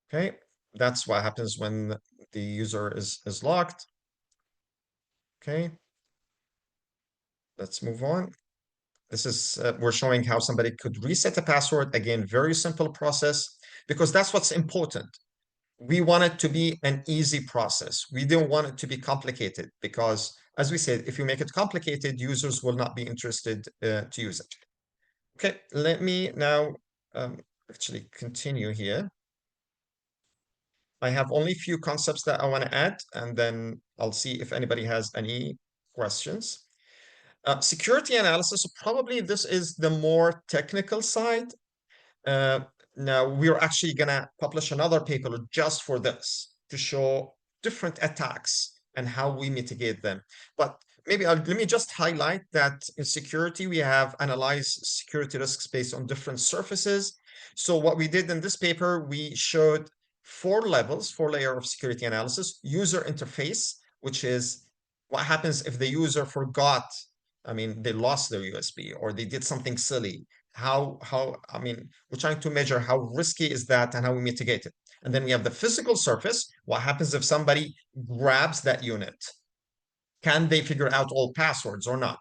Speaker 9: Okay, that's what happens when the user is locked. Okay, let's move on. This is, we're showing how somebody could reset a password. Again, very simple process, because that's what's important. We want it to be an easy process. We don't want it to be complicated, because, as we said, if you make it complicated, users will not be interested to use it. Okay, let me now actually continue here. I have only a few concepts that I want to add, and then I'll see if anybody has any questions. Security analysis, probably this is the more technical side. Now we're actually gonna publish another paper just for this, to show different attacks and how we mitigate them. But maybe let me just highlight that in security, we have analyzed security risks based on different surfaces. So what we did in this paper, we showed 4 layers of security analysis. User interface, which is what happens if the user forgot, they lost their USB or they did something silly. We're trying to measure how risky is that and how we mitigate it. And then we have the physical surface. What happens if somebody grabs that unit? Can they figure out all passwords or not?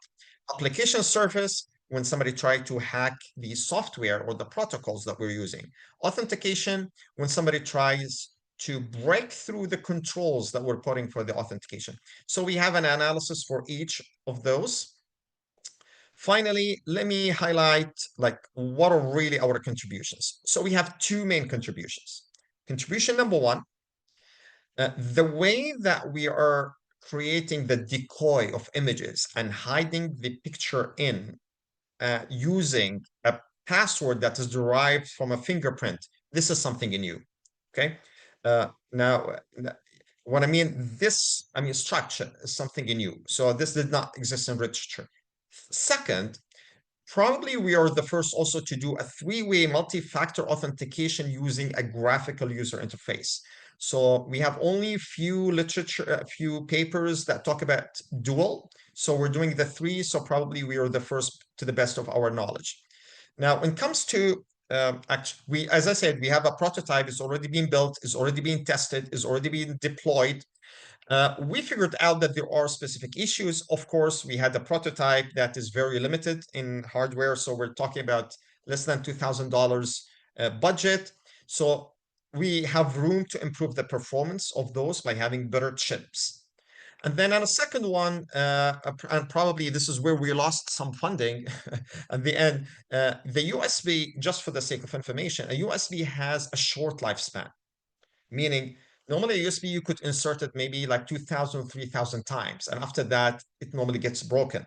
Speaker 9: Application surface, when somebody tried to hack the software or the protocols that we're using. Authentication, when somebody tries to break through the controls that we're putting for the authentication. So we have an analysis for each of those. Finally, let me highlight what are really our contributions. So we have 2 main contributions. Contribution number 1, the way that we are creating the decoy of images and hiding the picture in using a password that is derived from a fingerprint, this is something new. Okay. Now, what I mean, structure is something new. So this did not exist in literature. Second, probably we are the first also to do a three-way multi-factor authentication using a graphical user interface. So we have only a few papers that talk about dual. So we're doing the three. So probably we are the first to the best of our knowledge. Now, when it comes to as I said, we have a prototype. It's already being built. It's already being tested. It's already being deployed. We figured out that there are specific issues. Of course, we had a prototype that is very limited in hardware. So we're talking about less than $2,000 budget. So we have room to improve the performance of those by having better chips. And then on a second one, and probably this is where we lost some funding at the end, the USB, just for the sake of information, a USB has a short lifespan, meaning normally a USB, you could insert it maybe like 2,000, 3,000 times. And after that, it normally gets broken.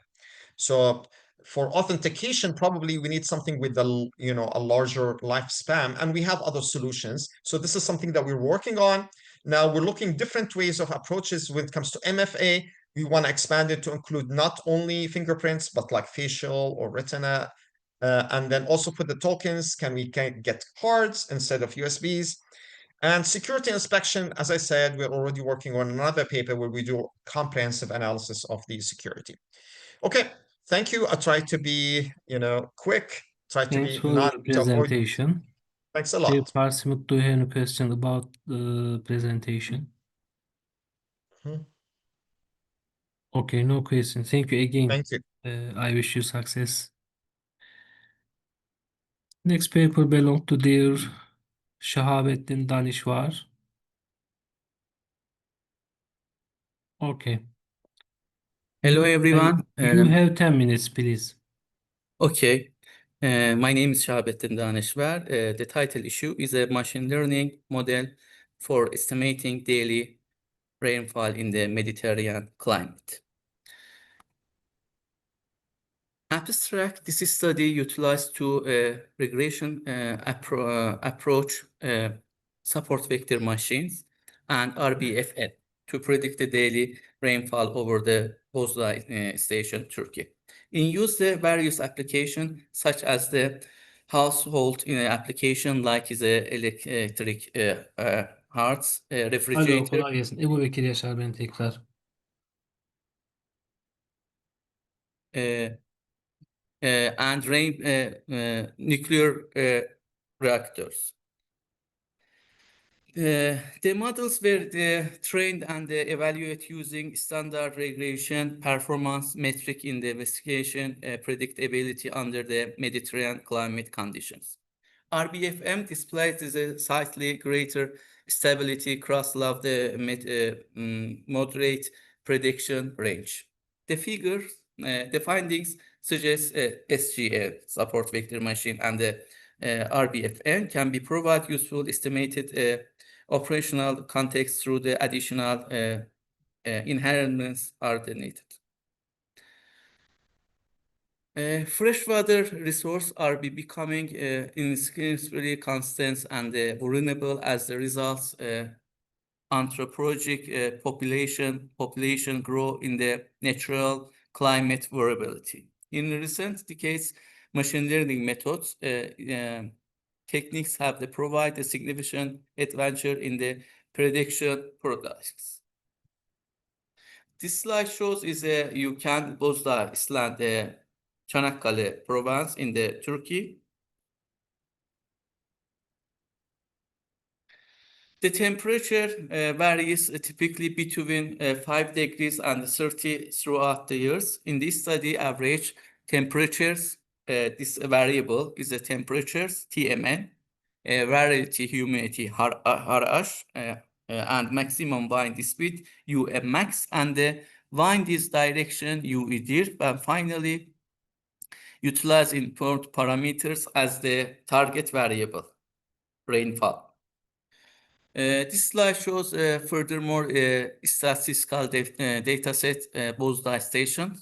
Speaker 9: So for authentication, probably we need something with a larger lifespan, and we have other solutions. So this is something that we're working on. Now we're looking different ways of approaches when it comes to MFA. We want to expand it to include not only fingerprints, but like facial or retina. And then also for the tokens, can get cards instead of USBs? And security inspection, as I said, we're already working on another paper where we do comprehensive analysis of the security. Okay, thank you. I try to be, quick. Try to
Speaker 1: Thanks
Speaker 9: be
Speaker 1: for
Speaker 9: not
Speaker 1: your
Speaker 9: to avoid.
Speaker 1: presentation.
Speaker 9: Thanks a
Speaker 1: Dear
Speaker 9: lot.
Speaker 1: participant, do you have any question about the presentation? Okay, no question. Thank you again.
Speaker 9: Thank you.
Speaker 1: I wish you success. Next paper belong to dear Shahabettin Danishwar. Okay.
Speaker 10: Hello, everyone.
Speaker 1: You have 10 minutes, please.
Speaker 10: Okay. My name is Shahabettin Danishwar. The title issue is a machine learning model for estimating daily rainfall in the Mediterranean climate. Abstract, this study utilized two regression approach, support vector machines, and RBFN to predict the daily rainfall over the Bozda station, Turkey. In use, the various applications, such as the household application like the electric hearts,
Speaker 1: Alo,
Speaker 10: refrigerator.
Speaker 1: kolay gelsin. Ebu Bekir Yaşar ben tekrar.
Speaker 10: And nuclear reactors. The models were trained and evaluated using standard regression, performance metric in the investigation, predictability under the Mediterranean climate conditions. RBFM displays a slightly greater stability across the moderate prediction range. The findings suggest SGA, support vector machine, and the RBFN can be provide useful estimated operational context through the additional inheritance are needed. Freshwater resources are becoming increasingly constant and vulnerable as the results anthropogenic population grow in the natural climate variability. In recent decades, machine learning methods techniques have provide a significant advantage in the prediction products. This slide shows you can Bozda Island, Çanakkale province in the Turkey. The temperature varies typically between 5 degrees and 30 throughout the years. In this study, average temperatures, this variable is the temperatures, TMN, variety, humidity, RH, and maximum wind speed, UMax, and the wind is direction, UEDIR, and finally, utilize input parameters as the target variable, rainfall. This slide shows furthermore statistical data set Bozda station.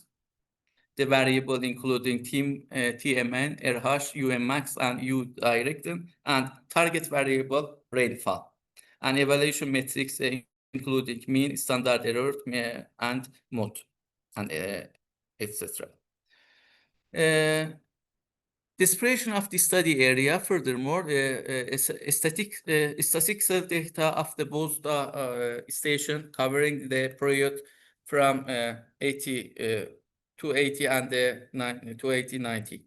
Speaker 10: the variable including TMN, RH, UMax, and U-direction, and target variable rainfall, and evaluation metrics including mean, standard error, and mode, and etc. Description of the study area. Furthermore, statistical data of the Bozda station covering the period from 280 and 280-90.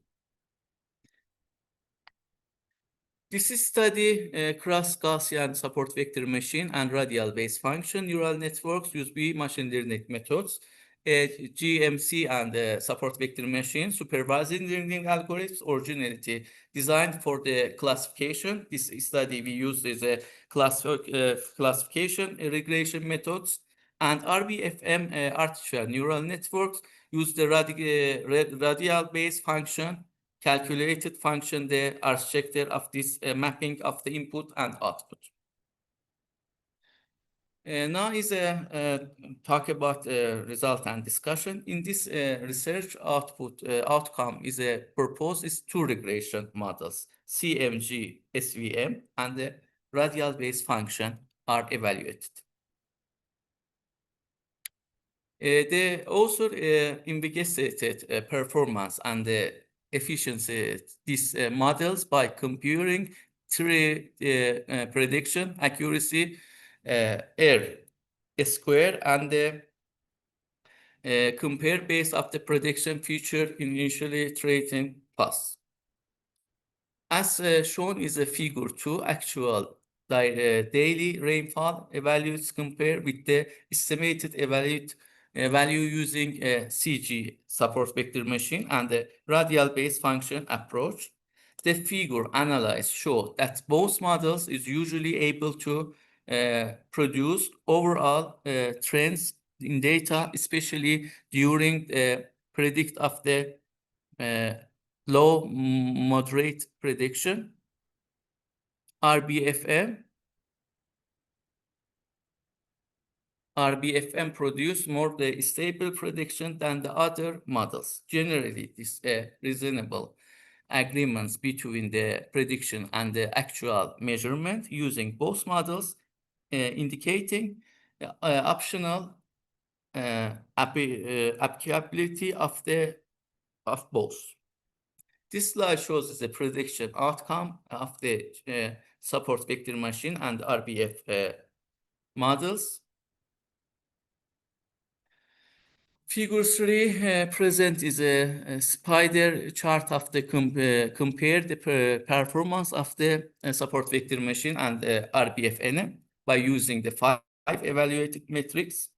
Speaker 10: This is study cross-Gaussian support vector machine and radial-based function neural networks use machine learning methods, GMC and support vector machine supervising learning algorithms originally designed for the classification. This study we used is a classification regression methods, and RBFM artificial neural networks use the radial-based function calculated function, the architecture of this mapping of the input and output. Now is a talk about result and discussion. In this research outcome is a proposed is two regression models, CMG, SVM, and the radial-based function are evaluated. The author investigated performance and the efficiency these models by comparing three prediction accuracy R square and the compare base of the prediction feature initially training pass. As shown is a figure 2, actual daily rainfall evaluates compare with the estimated value using a CG support vector machine and the radial-based function approach. The figure analyzed show that both models is usually able to produce overall trends in data, especially during the predict of the low moderate prediction. RBFM produce more the stable prediction than the other models. Generally, this reasonable agreements between the prediction and the actual measurement using both models, indicating optional applicability of both. This slide shows the prediction outcome of the support vector machine and RBF models. Figure 3 present is a spider chart of the compare the performance of the support vector machine and RBFN by using the 5 evaluated metrics.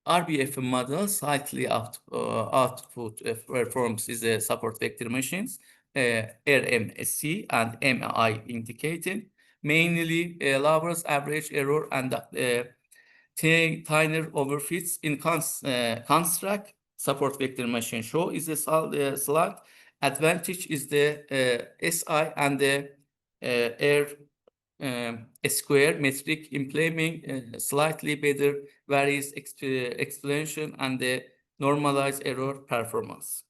Speaker 10: RBF model slightly output performs is a support vector machines, RMSC and MI indicated, mainly lowers average error and thinner overfits in construct. Support vector machine show is a slight advantage is the SI and the R square metric implementing slightly better varies explanation and the normalized error performance.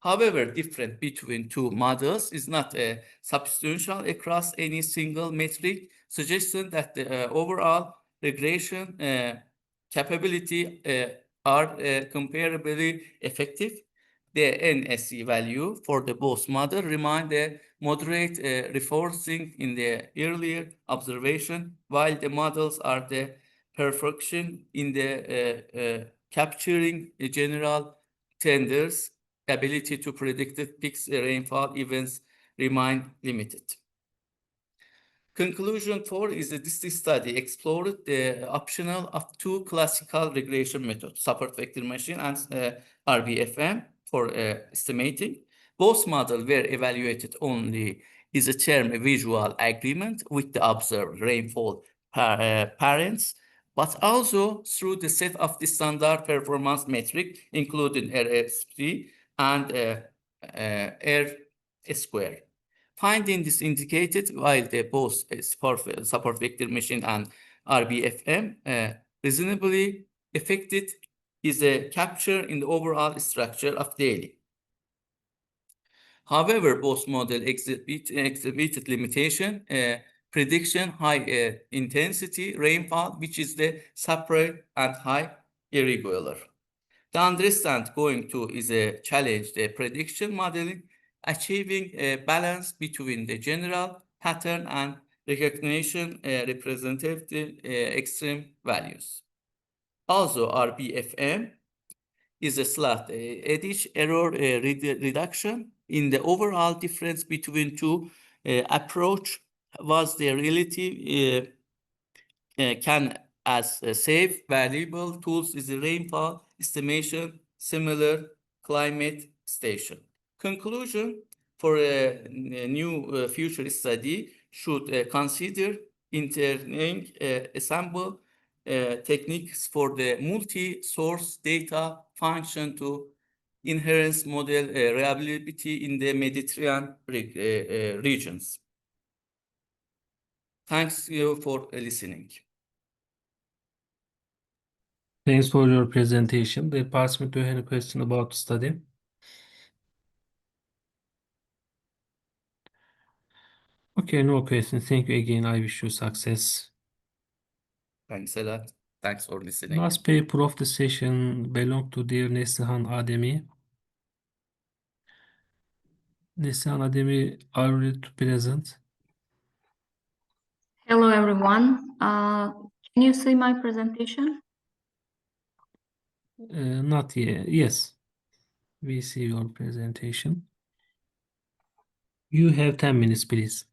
Speaker 10: However, difference between two models is not substantial across any single metric, suggesting that the overall regression capability are comparably effective. The NSE value for the both model remain the moderate reinforcing in the earlier observation, while the models are the perfection in the capturing the general trends. Ability to predict the peak rainfall events remain limited. Conclusion 4 is that this study explored the optional of two classical regression methods, support vector machine and RBFM for estimating. Both models were evaluated only is a term visual agreement with the observed rainfall parents, but also through the set of the standard performance metric, including RSP and R square. Finding this indicated while the both support vector machine and RBFM reasonably affected is a capture in the overall structure of daily. However, both models exhibited limitation, prediction high intensity rainfall, which is the separate and high irregular. The understand going to is a challenge the prediction modeling, achieving a balance between the general pattern and recognition representative extreme values. Also, RBFM is a slight edge error reduction in the overall difference between two approach was the relative can as safe valuable tools is the rainfall estimation similar climate station. Conclusion for a new future study should consider interning assemble techniques for the multi-source data function to enhance model reliability in the Mediterranean regions. Thanks you for listening.
Speaker 1: Thanks for your presentation. The participant, do you have any question about the study? Okay, no question. Thank you again. I wish you success.
Speaker 10: Thanks a lot. Thanks for listening.
Speaker 1: Last paper of the session belong to dear Neslihan Ademi. Neslihan Ademi, are you ready to present?
Speaker 11: Hello, everyone. Can you see my presentation?
Speaker 1: Not yet. Yes, we see your presentation. You have 10 minutes, please.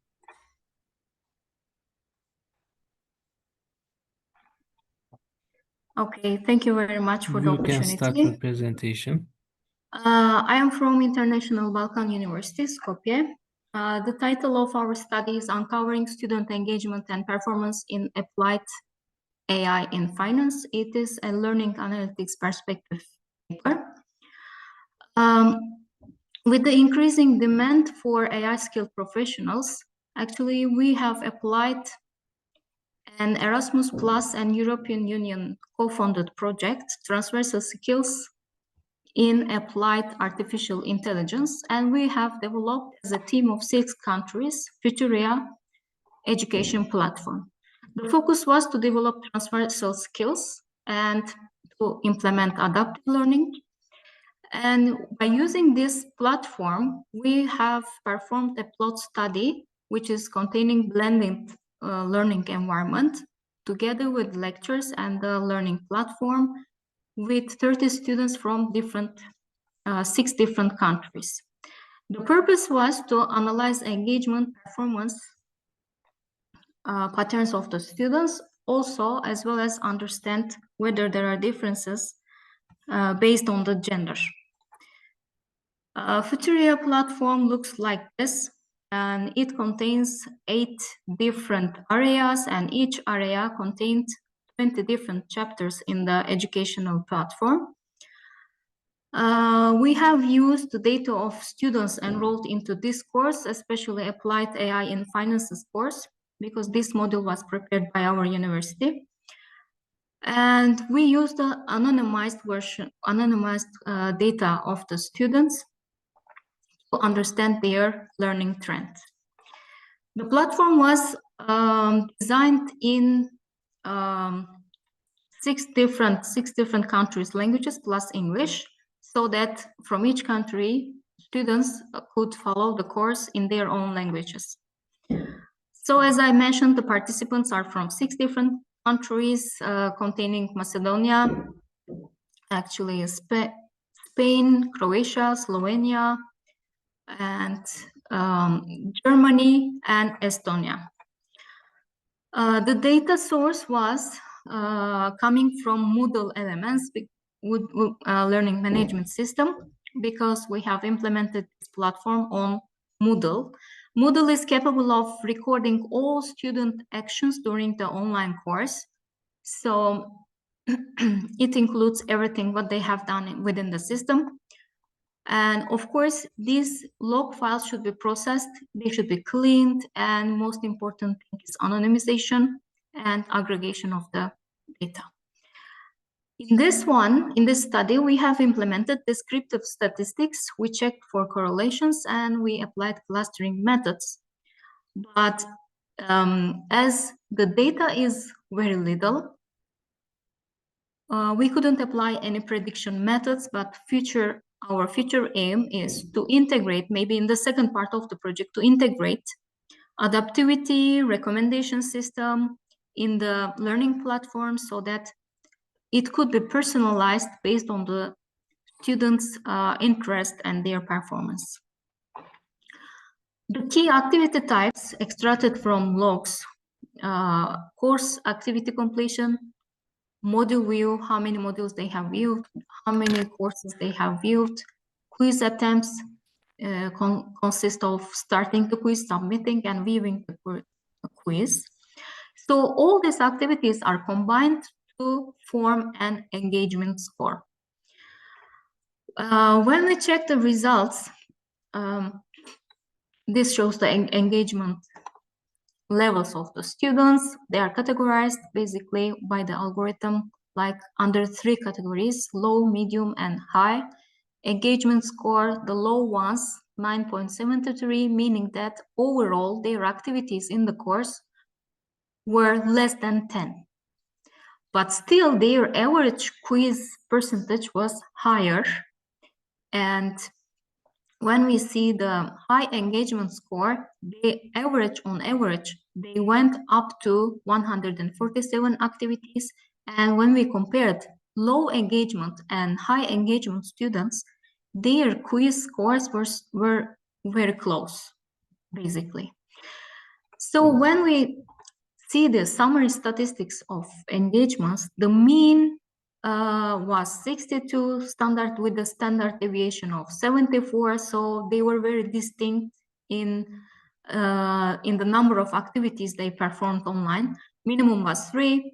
Speaker 11: Okay, thank you very much for the
Speaker 1: You can start your
Speaker 11: opportunity.
Speaker 1: presentation.
Speaker 11: I am from International Balkan University, Skopje. The title of our study is Uncovering Student Engagement and Performance in Applied AI in Finance. It is a learning analytics perspective paper. With the increasing demand for AI skilled professionals, actually we have applied an Erasmus Plus and European Union co-funded project, Transversal Skills in Applied Artificial Intelligence, and we have developed as a team of 6 countries, Futuria education platform. The focus was to develop transversal skills and to implement adaptive learning. And by using this platform, we have performed a plot study, which is containing blended learning environment, together with lectures and the learning platform, with 30 students from 6 different countries. The purpose was to analyze engagement performance patterns of the students, also as well as understand whether there are differences based on the gender. Futuria platform looks like this, and it contains 8 different areas, and each area contains 20 different chapters in the educational platform. We have used the data of students enrolled into this course, especially Applied AI in Finances course, because this module was prepared by our university. And we used the anonymized version, data of the students to understand their learning trends. The platform was designed in 6 different countries' languages plus English, so that from each country, students could follow the course in their own languages. So as I mentioned, the participants are from 6 different countries containing Macedonia, actually Spain, Croatia, Slovenia, and Germany and Estonia. The data source was coming from Moodle elements, learning management system, because we have implemented this platform on Moodle. Moodle is capable of recording all student actions during the online course. So it includes everything what they have done within the system. And of course, these log files should be processed, they should be cleaned, and most important thing is anonymization and aggregation of the data. In this study, we have implemented descriptive statistics. We checked for correlations and we applied clustering methods. But as the data is very little, we couldn't apply any prediction methods, but our future aim is to integrate, maybe in the second part of the project, to integrate adaptivity recommendation system in the learning platform so that it could be personalized based on the students' interest and their performance. The key activity types extracted from logs: course activity completion, module view, how many modules they have viewed, how many courses they have viewed. Quiz attempts consist of starting the quiz, submitting, and viewing the quiz. So all these activities are combined to form an engagement score. When we check the results, this shows the engagement levels of the students. They are categorized basically by the algorithm like under 3 categories: low, medium, and high. Engagement score, the low ones, 9.73, meaning that overall their activities in the course were less than 10. But still their average quiz percentage was higher. And when we see the high engagement score, they on average, they went up to 147 activities. And when we compared low engagement and high engagement students, their quiz scores were very close, basically. So when we see the summary statistics of engagements, the mean was 62 standard with a standard deviation of 74. So they were very distinct in the number of activities they performed online. Minimum was 3.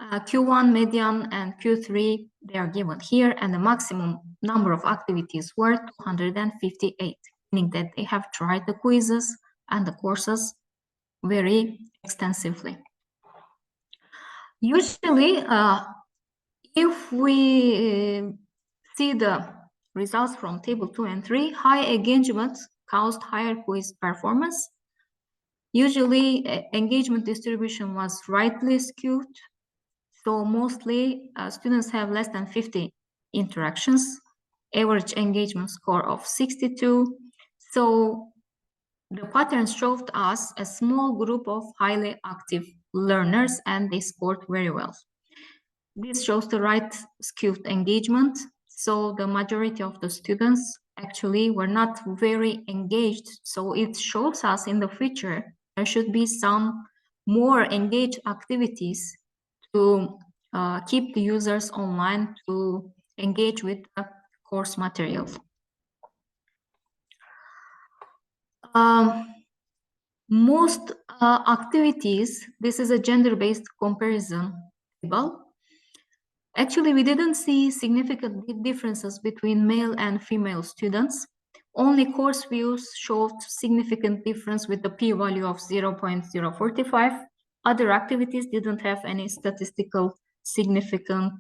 Speaker 11: Q1, median, and Q3, they are given here, and the maximum number of activities were 258, meaning that they have tried the quizzes and the courses very extensively. Usually, if we see the results from table 2 and 3, high engagement caused higher quiz performance. Usually, engagement distribution was rightly skewed. So mostly students have less than 50 interactions, average engagement score of 62. So the pattern showed us a small group of highly active learners, and they scored very well. This shows the right skewed engagement. So the majority of the students actually were not very engaged. So it shows us in the future there should be some more engaged activities to keep the users online to engage with the course material. Most activities, this is a gender-based comparison table. Actually, we didn't see significant differences between male and female students. Only course views showed significant difference with the p-value of 0.045. Other activities didn't have any statistical significant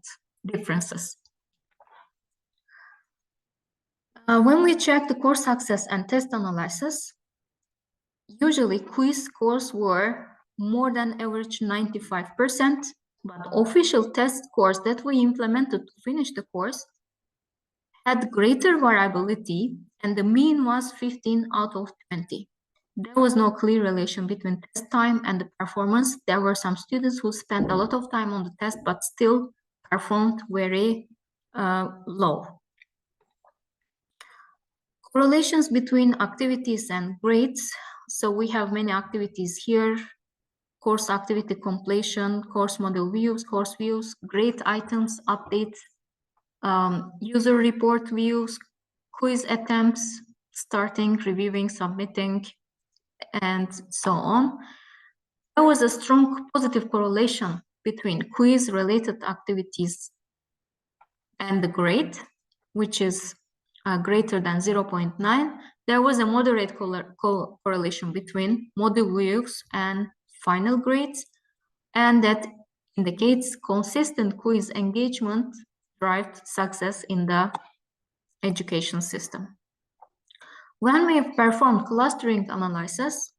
Speaker 11: differences. When we check the course success and test analysis, usually quiz scores were more than average 95%, but official test scores that we implemented to finish the course had greater variability, and the mean was 15 out of 20. There was no clear relation between test time and the performance. There were some students who spent a lot of time on the test, but still performed very low. Correlations between activities and grades. So we have many activities here: course activity completion, course module views, course views, grade items, updates, user report views, quiz attempts, starting, reviewing, submitting, and so on. There was a strong positive correlation between quiz-related activities and the grade, which is greater than 0.9. There was a moderate correlation between module views and final grades, and that indicates consistent quiz engagement drives success in the education system. When we have performed clustering analysis,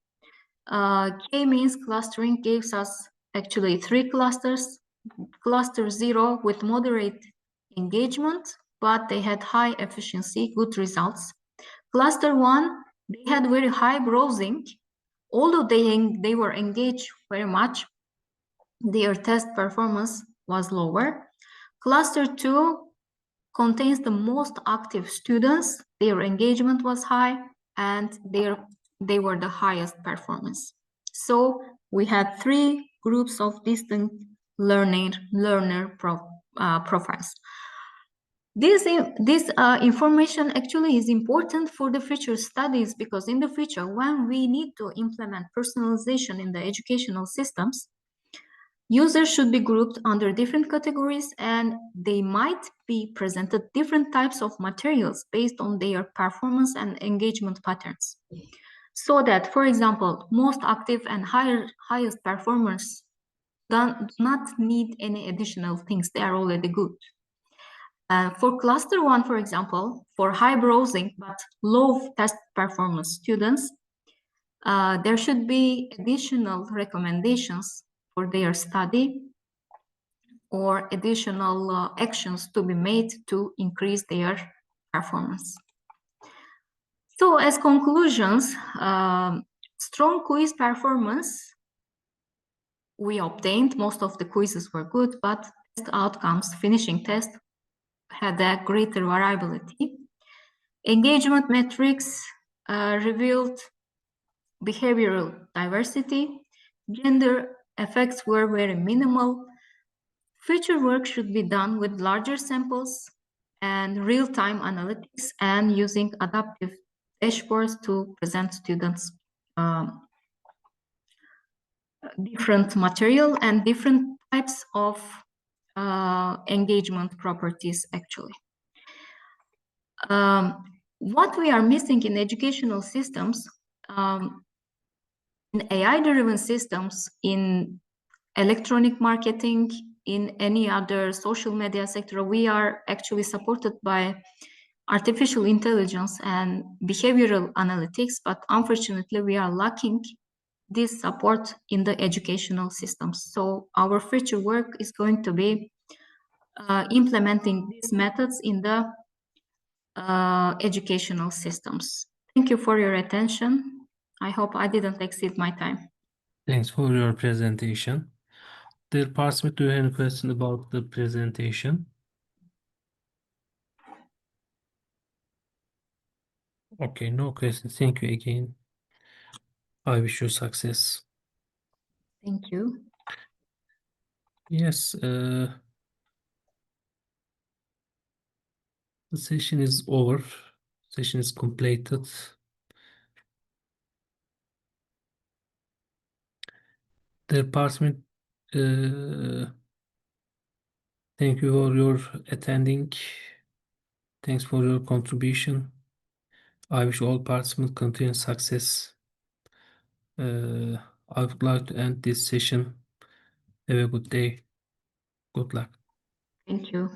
Speaker 11: K-means clustering gives us actually 3 clusters. Cluster 0 with moderate engagement, but they had high efficiency, good results. Cluster 1, they had very high browsing. Although they were engaged very much, their test performance was lower. Cluster 2 contains the most active students. Their engagement was high, and they were the highest performance. So we had 3 groups of distinct learner profiles. This information actually is important for the future studies, because in the future, when we need to implement personalization in the educational systems, users should be grouped under different categories, and they might be presented different types of materials based on their performance and engagement patterns. So that, for example, most active and highest performers do not need any additional things. They are already good. For cluster 1, for example, for high browsing but low test performance students, there should be additional recommendations for their study or additional actions to be made to increase their performance. So as conclusions, strong quiz performance we obtained. Most of the quizzes were good, but test outcomes, finishing test, had a greater variability. Engagement metrics revealed behavioral diversity. Gender effects were very minimal. Future work should be done with larger samples and real-time analytics and using adaptive dashboards to present students different material and different types of engagement properties actually. What we are missing in educational systems, in AI-driven systems, in electronic marketing, in any other social media sector, we are actually supported by artificial intelligence and behavioral analytics, but unfortunately we are lacking this support in the educational systems. So our future work is going to be implementing these methods in the educational systems. Thank you for your attention. I hope I didn't exceed my time.
Speaker 1: Thanks for your presentation. Dear participant, do you have any question about the presentation? Okay, no questions. Thank you again. I wish you success.
Speaker 11: Thank you.
Speaker 1: Yes, the session is over. Session is completed. Dear participant, thank you for your attending. Thanks for your contribution. I wish all participants continued success. I would like to end this session. Have a good day. Good luck.
Speaker 11: Thank you.